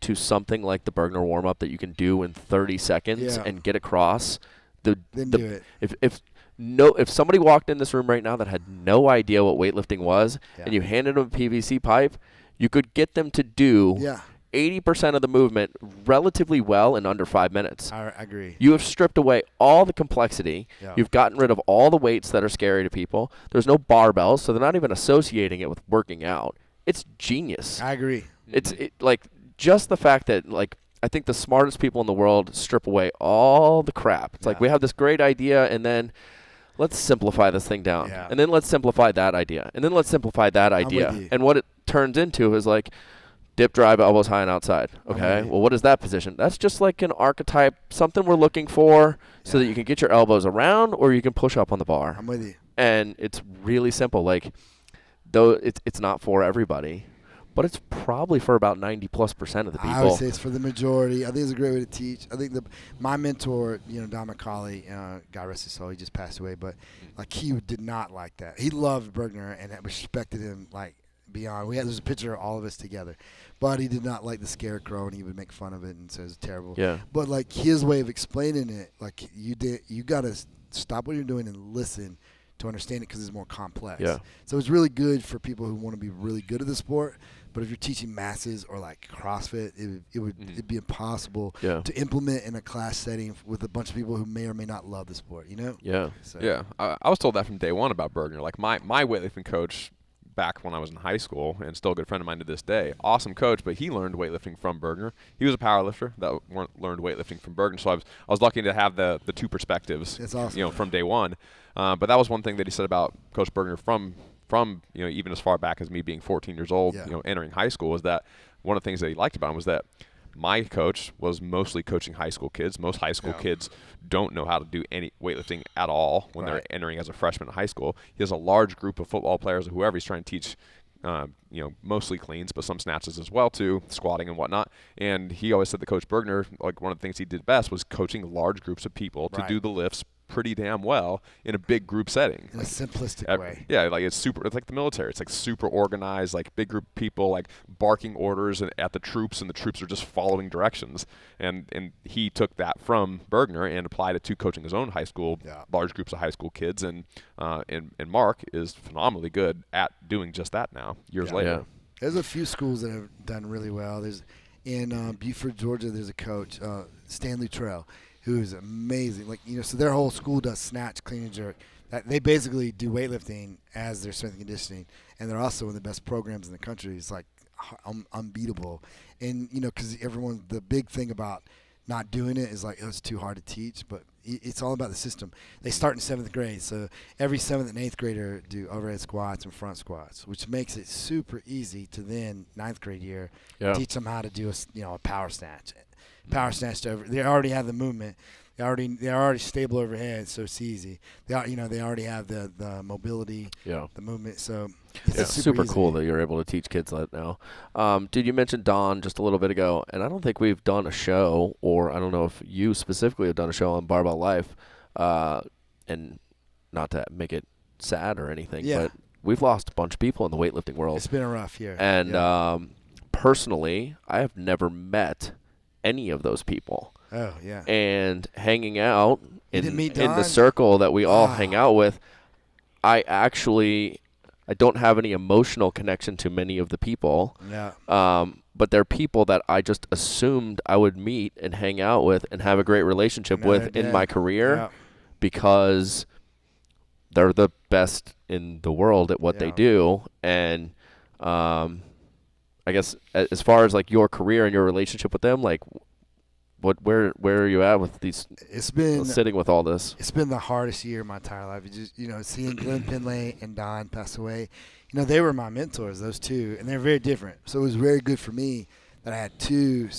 to something like the Bergner Warm Up that you can do in 30 seconds and get across then do it. If somebody walked in this room right now that had no idea what weightlifting was and you handed them a PVC pipe, you could get them to do 80% of the movement relatively well in under 5 minutes. I agree. You have stripped away all the complexity. Yeah. You've gotten rid of all the weights that are scary to people. There's no barbells, so they're not even associating it with working out. It's genius. I agree. It's just the fact that I think the smartest people in the world strip away all the crap. It's we have this great idea and then let's simplify this thing down. Yeah. And then let's simplify that idea. And then let's simplify that idea. And what it turns into is dip, drive, elbows high and outside. Okay, well, what is that position? That's just an archetype, something we're looking for so that you can get your elbows around or you can push up on the bar. I'm with you. And it's really simple. Though it's not for everybody, but it's probably for about 90+% of the people. I would say it's for the majority. I think it's a great way to teach. I think my mentor, Don McCauley, God rest his soul, he just passed away, but he did not like that. He loved Bergner and respected him beyond. There's a picture of all of us together, but he did not like the scarecrow and he would make fun of it and say it's terrible. Yeah. But his way of explaining it, you got to stop what you're doing and listen to understand it because it's more complex. Yeah. So it's really good for people who want to be really good at the sport. But if you're teaching masses or CrossFit, it'd be impossible to implement in a class setting with a bunch of people who may or may not love the sport. Yeah. So. Yeah. I was told that from day one about Bergner. My weightlifting coach back when I was in high school and still a good friend of mine to this day, awesome coach, but he learned weightlifting from Bergner. He was a powerlifter that learned weightlifting from Bergner. So I was lucky to have the two perspectives. That's awesome. From day one. But that was one thing that he said about Coach Bergner from even as far back as me being 14 years old, entering high school, was that one of the things that he liked about him was that my coach was mostly coaching high school kids. Most high school kids don't know how to do any weightlifting at all when they're entering as a freshman in high school. He has a large group of football players or whoever he's trying to teach, mostly cleans, but some snatches as well too, squatting and whatnot. And he always said that Coach Bergner, one of the things he did best was coaching large groups of people to do the lifts pretty damn well in a big group setting. In a simplistic way. Yeah, it's like the military. It's super organized, big group of people, barking orders at the troops, and the troops are just following directions. And he took that from Bergner and applied it to coaching his own high school, large groups of high school kids. And Mark is phenomenally good at doing just that now, years later. Yeah. There's a few schools that have done really well. There's in Beaufort, Georgia, there's a coach, Stanley Trail, who is amazing. So their whole school does snatch, clean and jerk. They basically do weightlifting as their strength and conditioning, and they're also one of the best programs in the country. It's like unbeatable. And, because the big thing about not doing it is like, it's too hard to teach, but it's all about the system. They start in 7th grade, so every 7th and 8th grader do overhead squats and front squats, which makes it super easy to then 9th grade year teach them how to do a power snatch. They already have the movement. They're already stable overhead, so it's easy. They already have the mobility, the movement. So it's super easy. cool that you're able to teach kids that now. Dude, you mentioned Don just a little bit ago, and I don't think we've done a show, or I don't know if you specifically have done a show on Barbell Life, and not to make it sad or anything, but we've lost a bunch of people in the weightlifting world. It's been a rough year. And personally, I have never met any of those people. Oh, yeah. And hanging out in the circle that we all hang out with, I don't have any emotional connection to many of the people. Yeah. But they're people that I just assumed I would meet and hang out with and have a great relationship with in my career because they're the best in the world at what they do. And I guess as far as like your career and your relationship with them, like where are you at with these? It's been sitting with all this. It's been the hardest year of my entire life. It just seeing Glenn Pinley and Don pass away. They were my mentors, those two, and they're very different. So it was very good for me that I had two,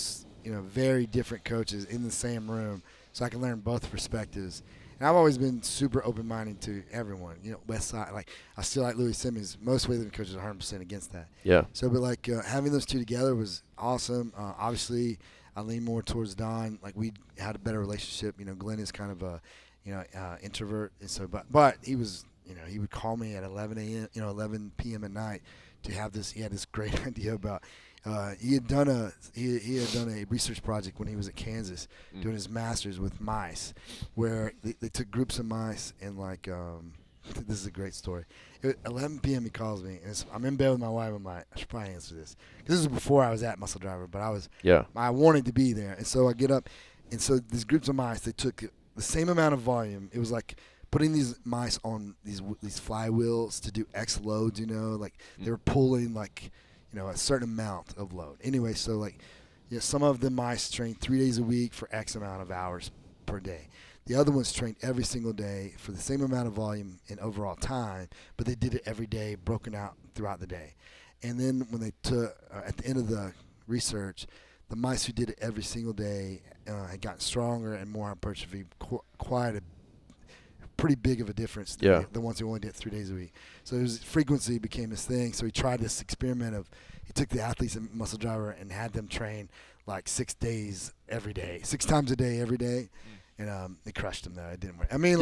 very different coaches in the same room, so I could learn both perspectives. And I've always been super open-minded to everyone. West Side, like I still like Louis Simmons. Most weightlifting coaches are 100% against that. Yeah. So, but having those two together was awesome. Obviously, I lean more towards Don. Like we had a better relationship. Glenn is kind of a introvert, and so but he was he would call me at 11 a.m. 11 p.m. at night to have this. He had this great idea about. He had done a research project when he was at Kansas doing his master's with mice, where they took groups of mice and this is a great story. At 11 p.m. he calls me, and I'm in bed with my wife. I'm like, I should probably answer this. This is before I was at Muscle Driver, but I wanted to be there. And so I get up, and so these groups of mice, they took the same amount of volume. It was like putting these mice on these flywheels to do X loads, they were pulling a certain amount of load. Anyway, so some of the mice trained 3 days a week for X amount of hours per day. The other ones trained every single day for the same amount of volume and overall time, but they did it every day, broken out throughout the day. And then when they took, at the end of the research, the mice who did it every single day had gotten stronger and more hypertrophy, quite a pretty big of a difference than the ones who only did it 3 days a week. So frequency became his thing. So he tried this experiment of he took the athletes in Muscle Driver and had them train 6 days every day, 6 times a day every day. And it crushed him, though. It didn't work. I mean,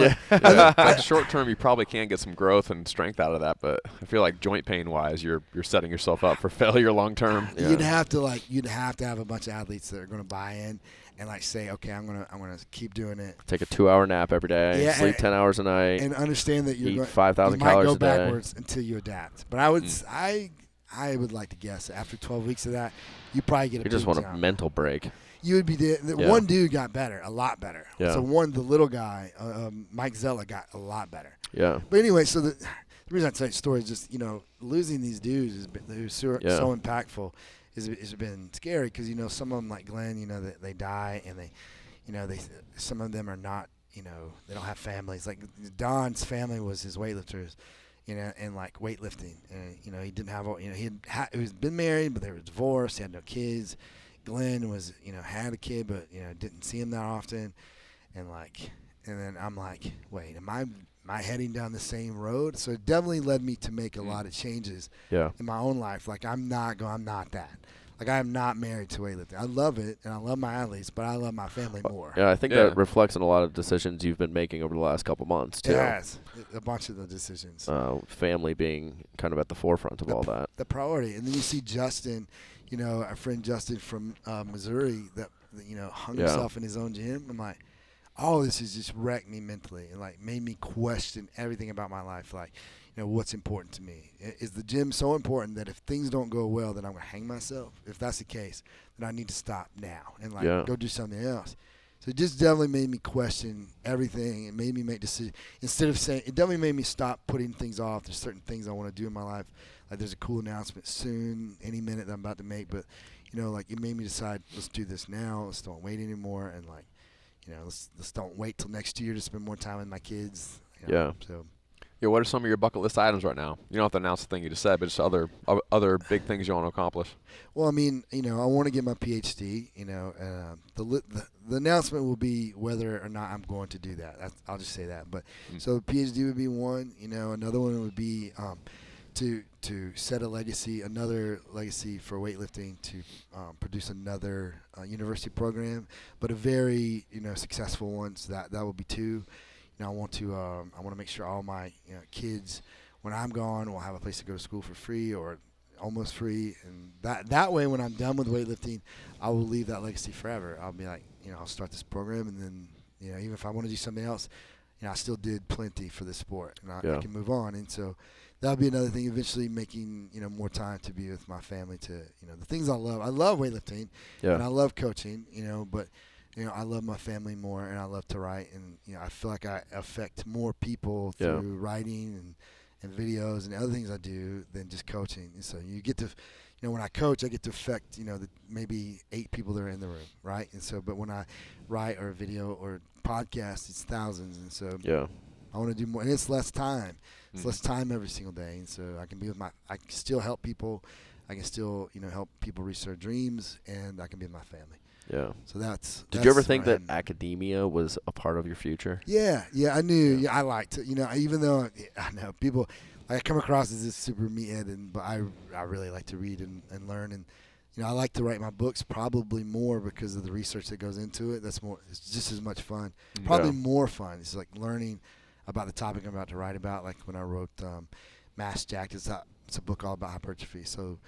short term, you probably can get some growth and strength out of that, but I feel like joint pain wise, you're setting yourself up for failure long term. Yeah. You'd have to have a bunch of athletes that are going to buy in and say, okay, I'm gonna keep doing it. Take a 2-hour nap every day. Sleep 10 hours a night. And understand that eat 5,000 calories a day. You might go backwards until you adapt. But I would like to guess after 12 weeks of that, you probably get a. You just want a mental break. You would be one dude got better, a lot better. Yeah. So the little guy, Mike Zella, got a lot better. Yeah. But anyway, so the reason I tell you the story is just losing these dudes who's so impactful has been scary because some of them like Glenn, they die and they some of them are not they don't have families. Like Don's family was his weightlifters. And weightlifting, and he didn't have he was been married, but they were divorced. He had no kids. Glenn was had a kid, but didn't see him that often, and then I'm like, wait, am I heading down the same road? So it definitely led me to make a lot of changes in my own life. I'm not that. I'm not married to weightlifting. I love it, and I love my athletes, but I love my family more. Yeah, I think that reflects on a lot of decisions you've been making over the last couple months, too. Yes, a bunch of the decisions. Family being kind of at the forefront of all that. The priority. And then you see Justin, our friend Justin from Missouri that hung himself in his own gym. I'm like, all this has just wrecked me mentally and made me question everything about my life. What's important to me? Is the gym so important that if things don't go well, then I'm going to hang myself? If that's the case, then I need to stop now and go do something else. So it just definitely made me question everything. It made me make decisions. Instead of saying, it definitely made me stop putting things off. There's certain things I want to do in my life. Like there's a cool announcement soon, any minute that I'm about to make. But, like it made me decide, let's do this now. Let's don't wait anymore. And like, let's don't wait till next year to spend more time with my kids. Yeah. So. Yeah, what are some of your bucket list items right now? You don't have to announce the thing you just said, but just other big things you want to accomplish. Well, I mean, I want to get my PhD. The announcement will be whether or not I'm going to do that. I'll just say that. But so the PhD would be one. Another one would be to set a legacy, another legacy for weightlifting, to produce another university program, but a very successful one. So that will be two. I want to make sure all my kids, when I'm gone, will have a place to go to school for free or almost free, and that way, when I'm done with weightlifting, I will leave that legacy forever. I'll be like, I'll start this program, and then even if I want to do something else, I still did plenty for this sport, and I can move on. And so that'll be another thing. Eventually, making more time to be with my family, to the things I love. I love weightlifting, and I love coaching, but. I love my family more, and I love to write, and I feel like I affect more people through writing and videos and other things I do than just coaching. And so you get to, when I coach, I get to affect maybe 8 people that are in the room, right? And so, but when I write or video or podcast, it's thousands, and so I want to do more, and it's less time. It's less time every single day, and so I can be with I can still help people. I can still help people reach their dreams, and I can be with my family. Yeah. So that's. Did you ever think that academia was a part of your future? Yeah, I knew. Yeah, I liked it. Even though I know people, I come across as this super meathead, but I really like to read and learn, and I like to write my books probably more because of the research that goes into it. That's more. It's just as much fun. Probably more fun. It's like learning about the topic I'm about to write about. Like when I wrote Mass Jacked, it's a book all about hypertrophy. So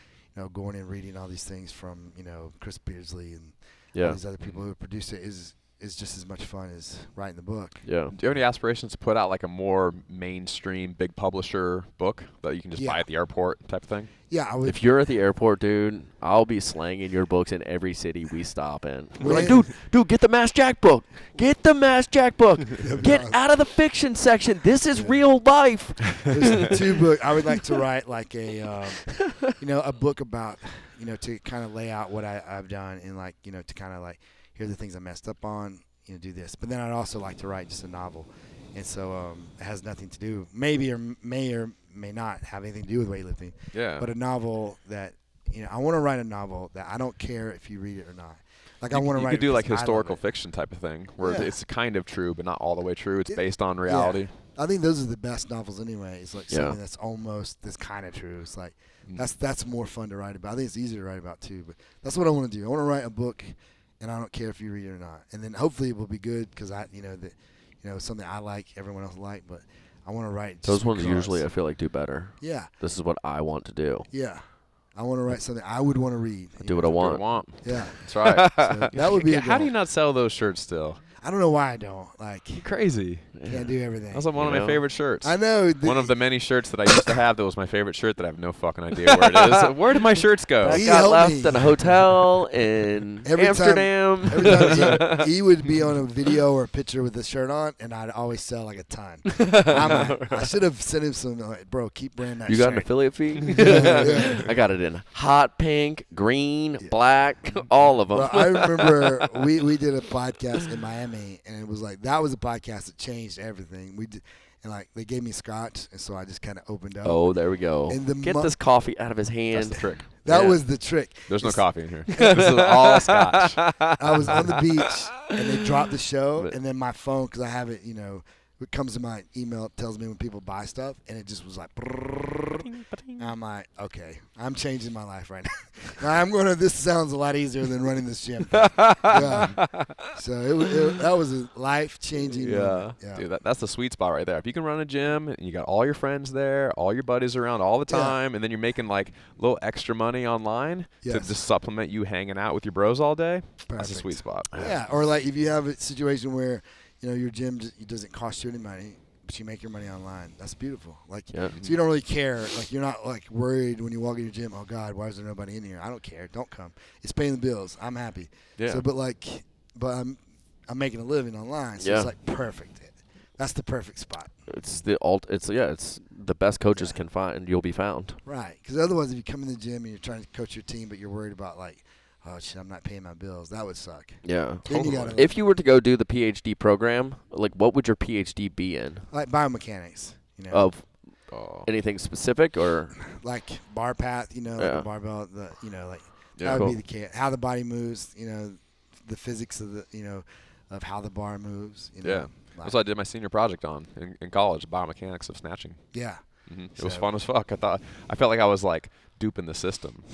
going and reading all these things from Chris Beardsley and all these other people who produced it is just as much fun as writing the book. Yeah. Do you have any aspirations to put out like a more mainstream, big publisher book that you can just buy at the airport type of thing? Yeah, I would. If you're at the airport, dude, I'll be slanging your books in every city we stop in. We're like, dude, get the Mass Jack book. Get the Mass Jack book. Get out of the fiction section. This is real life. There's 2 books. I would like to write like a book about, to kind of lay out what I've done, and like, to kind of like, here are the things I messed up on, do this. But then I'd also like to write just a novel. And so it has nothing to do, may or may not have anything to do with weightlifting. Yeah. But a novel that, I want to write a novel that I don't care if you read it or not. Like I want to write. You could do like historical fiction type of thing, where it's kind of true, but not all the way true. It's based on reality. Yeah. I think those are the best novels anyway. It's like something that's kind of true. It's like that's more fun to write about. I think it's easier to write about too, but that's what I want to do. I want to write a book, and I don't care if you read it or not. And then hopefully it will be good because something I like, everyone else like, but I want to write. Those ones usually I feel like do better. Yeah. This is what I want to do. Yeah. I want to write something I would want to read. Do what I want. Yeah. That's right. So that would be. How do you not sell those shirts still? I don't know why I don't. Like, you're crazy. Can't do everything. That's like one of my favorite shirts. I know. One of the many shirts that I used to have that was my favorite shirt that I have no fucking idea where it is. Where did my shirts go? I got left in a hotel in Amsterdam. Every time he would be on a video or a picture with the shirt on, and I'd always sell like a ton. I should have sent him some, like, bro, keep wearing that shirt. You got an affiliate fee? Yeah. I got it in hot pink, green, black, all of them. Well, I remember we did a podcast in Miami. And it was like, that was a podcast that changed everything. We did, and like they gave me scotch, and so I just kind of opened up. Oh, there we go. And get this coffee out of his hand. That's the trick. That was the trick. There's no coffee in here. This is all scotch. I was on the beach, and they dropped the show, and then my phone, because I have it, it comes to my email, it tells me when people buy stuff, and it just was like, and I'm like, okay, I'm changing my life right now. This sounds a lot easier than running this gym. So that was a life-changing moment. Yeah. Dude, that's the sweet spot right there. If you can run a gym, and you got all your friends there, all your buddies around all the time, and then you're making like a little extra money online to just supplement you hanging out with your bros all day, that's a sweet spot. Yeah, or like if you have a situation where your gym doesn't cost you any money, but you make your money online. That's beautiful. Like, so you don't really care. Like, you're not like worried when you walk in your gym. Oh God, why is there nobody in here? I don't care. Don't come. It's paying the bills. I'm happy. Yeah. So, but I'm making a living online. So it's like perfect. That's the perfect spot. It's the best coaches can find. You'll be found. Right. Because otherwise, if you come in the gym and you're trying to coach your team, but you're worried about like, oh shit, I'm not paying my bills, that would suck. Yeah. Totally. If you were to go do the PhD program, like what would your PhD be in? Like biomechanics. Of anything specific or like bar path, like the barbell, that would be the case. How the body moves, the physics of the, of how the bar moves. Yeah. That's what I did my senior project on in college, biomechanics of snatching. Yeah. Mm-hmm. It was fun as fuck. I felt like I was like duping the system.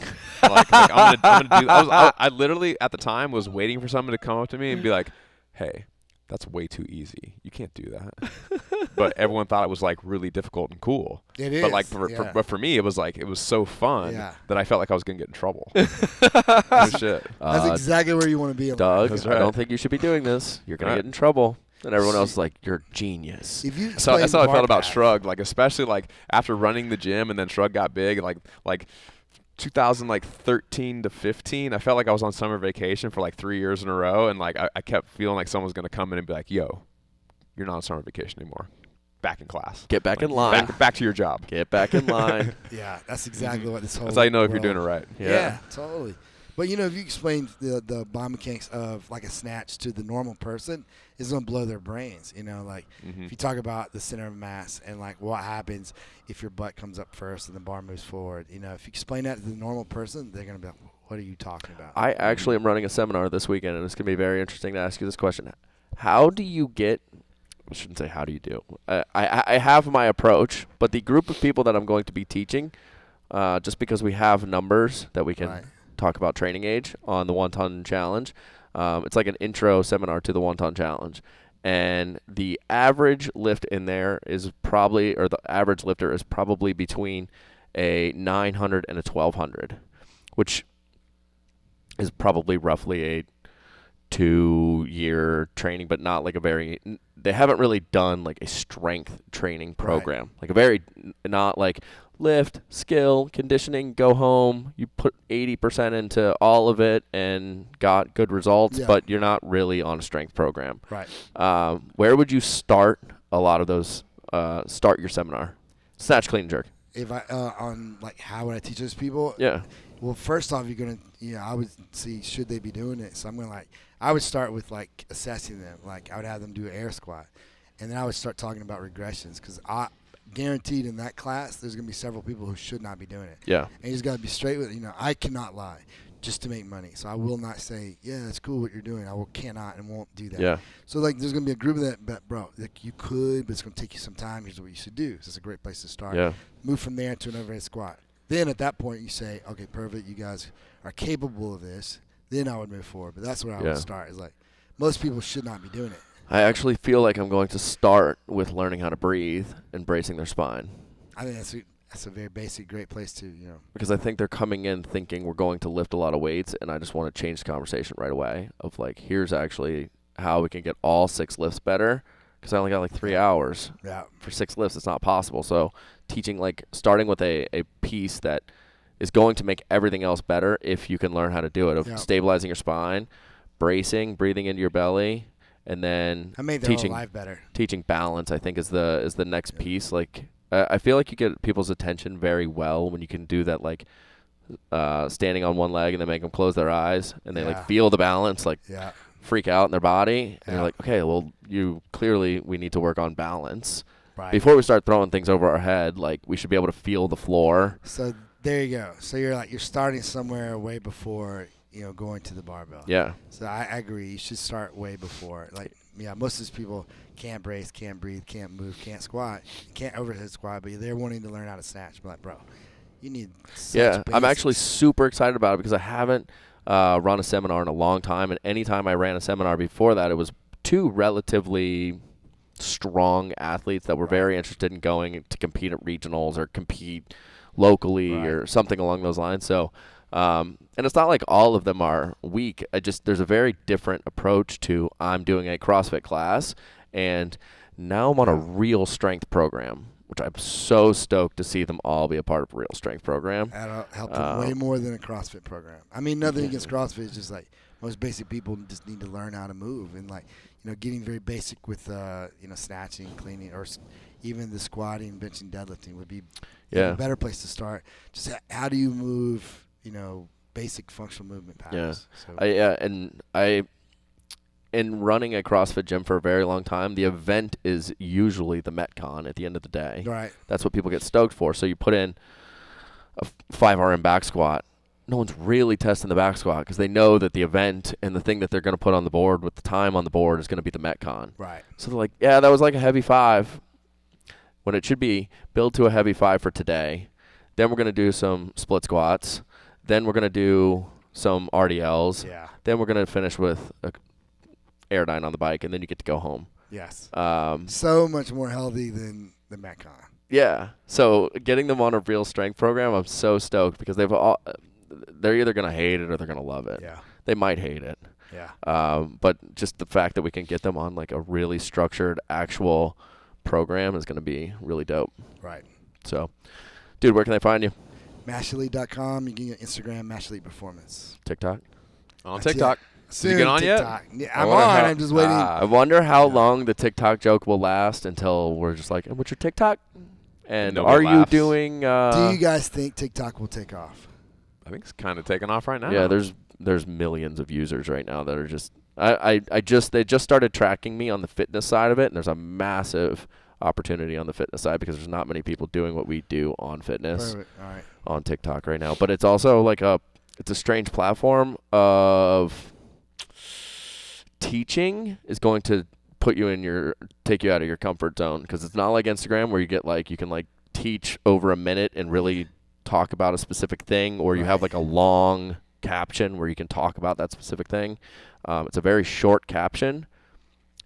like I'm gonna do. I literally at the time was waiting for someone to come up to me and be like, "Hey, that's way too easy. You can't do that." But everyone thought it was like really difficult and cool. It is. But like for me, it was so fun that I felt like I was gonna get in trouble. Oh shit. That's exactly where you want to be. Doug, right. I don't think you should be doing this. You're gonna get in trouble. And everyone else is like, you're a genius. So that's how I felt about Shrugged. Like especially like after running the gym and then Shrugged got big. Like 2013 to 15, I felt like I was on summer vacation for like 3 years in a row, and like I kept feeling like someone was gonna come in and be like, "Yo, you're not on summer vacation anymore. Back in class. Get back in line. Back to your job. Get back in line." Yeah, that's exactly what this whole. That's how you know if you're doing it right. Yeah, totally. But if you explain the biomechanics of like a snatch to the normal person, it's gonna blow their brains. If you talk about the center of mass and like what happens if your butt comes up first and the bar moves forward. If you explain that to the normal person, they're gonna be like, "What are you talking about?" I actually am running a seminar this weekend, and it's gonna be very interesting to ask you this question: how do you get? I shouldn't say how do you do. I have my approach, but the group of people that I'm going to be teaching, just because we have numbers that we can. Right. Talk about training age on the 1 ton challenge. It's like an intro seminar to the 1 ton challenge. And the average lift in there is probably, or the average lifter is probably between a 900 and a 1200, which is probably roughly a 2-year training, but not like they haven't really done like a strength training program. Right. Like not like lift, skill, conditioning, go home. You put 80% into all of it and got good results, but you're not really on a strength program. Right. Where would you start a lot of those, start your seminar? Snatch, clean, and jerk. If I, on like how would I teach those people? Yeah. Well, first off, you're going to, I would see, should they be doing it? So I'm going to I would start with like assessing them. Like I would have them do an air squat. And then I would start talking about regressions because I guaranteed in that class there's going to be several people who should not be doing it. Yeah. And you just got to be straight with it. I cannot lie just to make money. So I will not say, yeah, it's cool what you're doing. cannot and won't do that. Yeah. So like there's going to be a group of that, but bro, like you could, but it's going to take you some time. Here's what you should do. So it's a great place to start. Yeah. Move from there to an overhead squat. Then at that point you say, okay, perfect. You guys are capable of this. Then I would move forward. But that's where I would start is like most people should not be doing it. I actually feel like I'm going to start with learning how to breathe and bracing their spine. I think that's a very basic, great place to, Because I think they're coming in thinking we're going to lift a lot of weights, and I just want to change the conversation right away of like, here's actually how we can get all 6 lifts better. Because I only got like 3 hours. Yeah. For 6 lifts, it's not possible. So teaching starting with a piece that is going to make everything else better if you can learn how to do it. Of stabilizing your spine, bracing, breathing into your belly. And then teaching life better. Teaching balance, I think, is the next piece. Like I feel like you get people's attention very well when you can do that, like standing on one leg and then make them close their eyes and they like feel the balance, freak out in their body, and you're like, okay, well, we need to work on balance. Right. Before we start throwing things over our head, like we should be able to feel the floor. So there you go. So you're starting somewhere way before. Going to the barbell. Yeah. So I agree. You should start way before. Most of these people can't brace, can't breathe, can't move, can't squat, can't overhead squat, but they're wanting to learn how to snatch. But bro, you need basics. I'm actually super excited about it because I haven't run a seminar in a long time, and anytime I ran a seminar before that, it was 2 relatively strong athletes that were very interested in going to compete at regionals or compete locally or something along those lines. So. And it's not like all of them are weak. There's a very different approach to I'm doing a CrossFit class, and now I'm on a real strength program. which I'm so stoked to see them all be a part of a Real Strength program. That'll help them way more than a CrossFit program. I mean, nothing against CrossFit. It's just like most basic people just need to learn how to move, and like, you know, getting very basic with you know, snatching, cleaning, or even the squatting, benching, deadlifting would be a better place to start. Just how do you move, you know, basic functional movement patterns. So. In running a CrossFit gym for a very long time, the event is usually the Metcon at the end of the day. Right. That's what people get stoked for. So you put in a 5RM back squat. No one's really testing the back squat because they know that the event and the thing that they're going to put on the board with the time on the board is going to be the Metcon. Right. So they're like, yeah, that was like a heavy 5. When it should be build to a heavy 5 for today. Then we're going to do some split squats. Then we're going to do some RDLs. Yeah. Then we're going to finish with a airdyne on the bike, and then you get to go home. Yes. So much more healthy than the Metcon. Yeah. So getting them on a Real Strength program, I'm so stoked because they're either going to hate it or they're going to love it. Yeah. They might hate it. Yeah. But just the fact that we can get them on like a really structured actual program is going to be really dope. Right. So, dude, where can they find you? Mashelite.com. You can get Instagram, Mashelite Performance. TikTok? On TikTok. Soon, Did you get on TikTok. yet? Yeah, I'm on. I'm just waiting. I wonder how long the TikTok joke will last until we're just like, what's your TikTok? And nobody are you laughs. doing... Do you guys think TikTok will take off? I think it's kind of taking off right now. Yeah, there's millions of users right now that are just... They just started tracking me on the fitness side of it, and there's a massive opportunity on the fitness side because there's not many people doing what we do on fitness. Perfect. All right. On TikTok right now. But it's also like it's a strange platform of... Teaching is going to take you out of your comfort zone because it's not like Instagram where you can teach over a minute and really talk about a specific thing, or you have like a long caption where you can talk about that specific thing. It's a very short caption,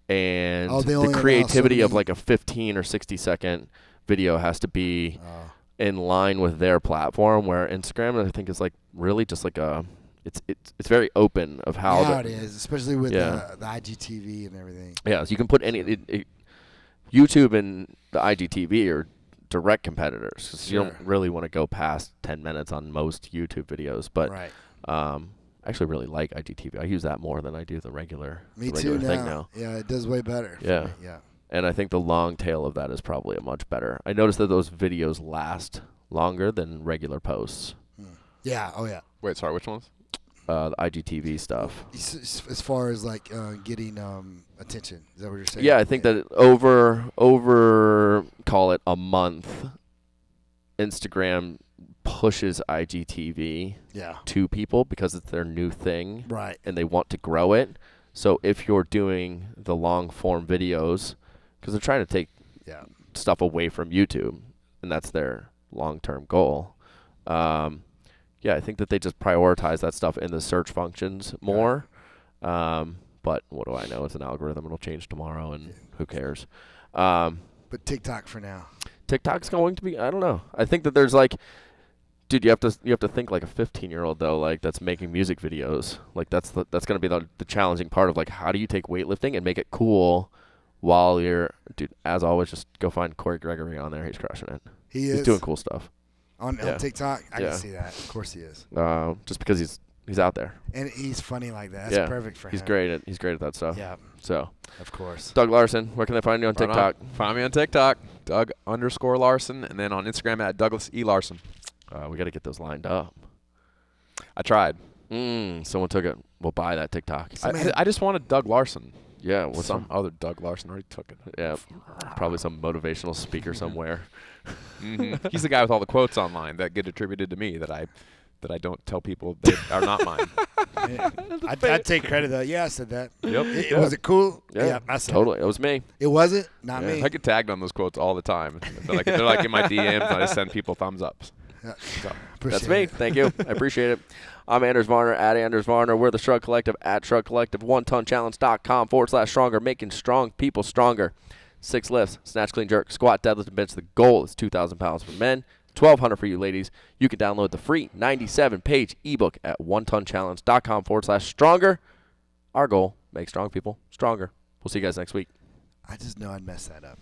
and the creativity of like a 15 or 60 second video has to be in line with their platform, where Instagram I think is like really just like a It's very open of how it is, especially with the IGTV and everything. Yeah, so you can put YouTube and the IGTV are direct competitors. Cause you don't really want to go past 10 minutes on most YouTube videos. But I actually really like IGTV. I use that more than I do the regular thing now. Yeah, it does way better. Yeah. And I think the long tail of that is probably a much better. I noticed that those videos last longer than regular posts. Yeah. Oh, yeah. Wait, sorry, which ones? The IGTV stuff. As far as like getting attention, is that what you're saying? Yeah, I think that over call it a month, Instagram pushes IGTV to people because it's their new thing, right? And they want to grow it. So if you're doing the long form videos, because they're trying to take stuff away from YouTube, and that's their long term goal. Yeah, I think that they just prioritize that stuff in the search functions more. But what do I know? It's an algorithm. It'll change tomorrow, and who cares? But TikTok for now. TikTok's going to be, I don't know. I think that there's like, dude, you have to think like a 15-year-old though, like that's making music videos. Like that's going to be the challenging part of like how do you take weightlifting and make it cool while you're, dude, as always, just go find Corey Gregory on there. He's crushing it. He's doing cool stuff. On TikTok, I can see that. Of course he is. Just because he's out there. And he's funny like that. That's perfect for him. He's great at that stuff. Yeah. So. Of course. Doug Larson, where can they find you on TikTok? Find me on TikTok, Doug_Larson, and then on Instagram at Douglas E. Larson. We got to get those lined up. I tried. Someone took it. We'll buy that TikTok. I just wanted Doug Larson. Yeah. Some other Doug Larson already took it. Yeah. Probably some motivational speaker somewhere. Mm-hmm. He's the guy with all the quotes online that get attributed to me that I don't tell people they are not mine. I'd take credit though. Yeah, I said that. Yep. Was it cool? Yeah, I said totally. It was me. It wasn't? Not me. I get tagged on those quotes all the time. They're like in my DMs, and I just send people thumbs ups. Yeah. So. That's me. Thank you. I appreciate it. I'm Anders Varner at Anders Varner. We're the Shrug Collective at Shrug Collective. OneTonChallenge.com/stronger, making strong people stronger. 6 lifts, snatch, clean, jerk, squat, deadlift, and bench. The goal is 2,000 pounds for men, 1,200 for you ladies. You can download the free 97-page ebook at OneTonChallenge.com/stronger. Our goal, make strong people stronger. We'll see you guys next week. I just know I'd mess that up.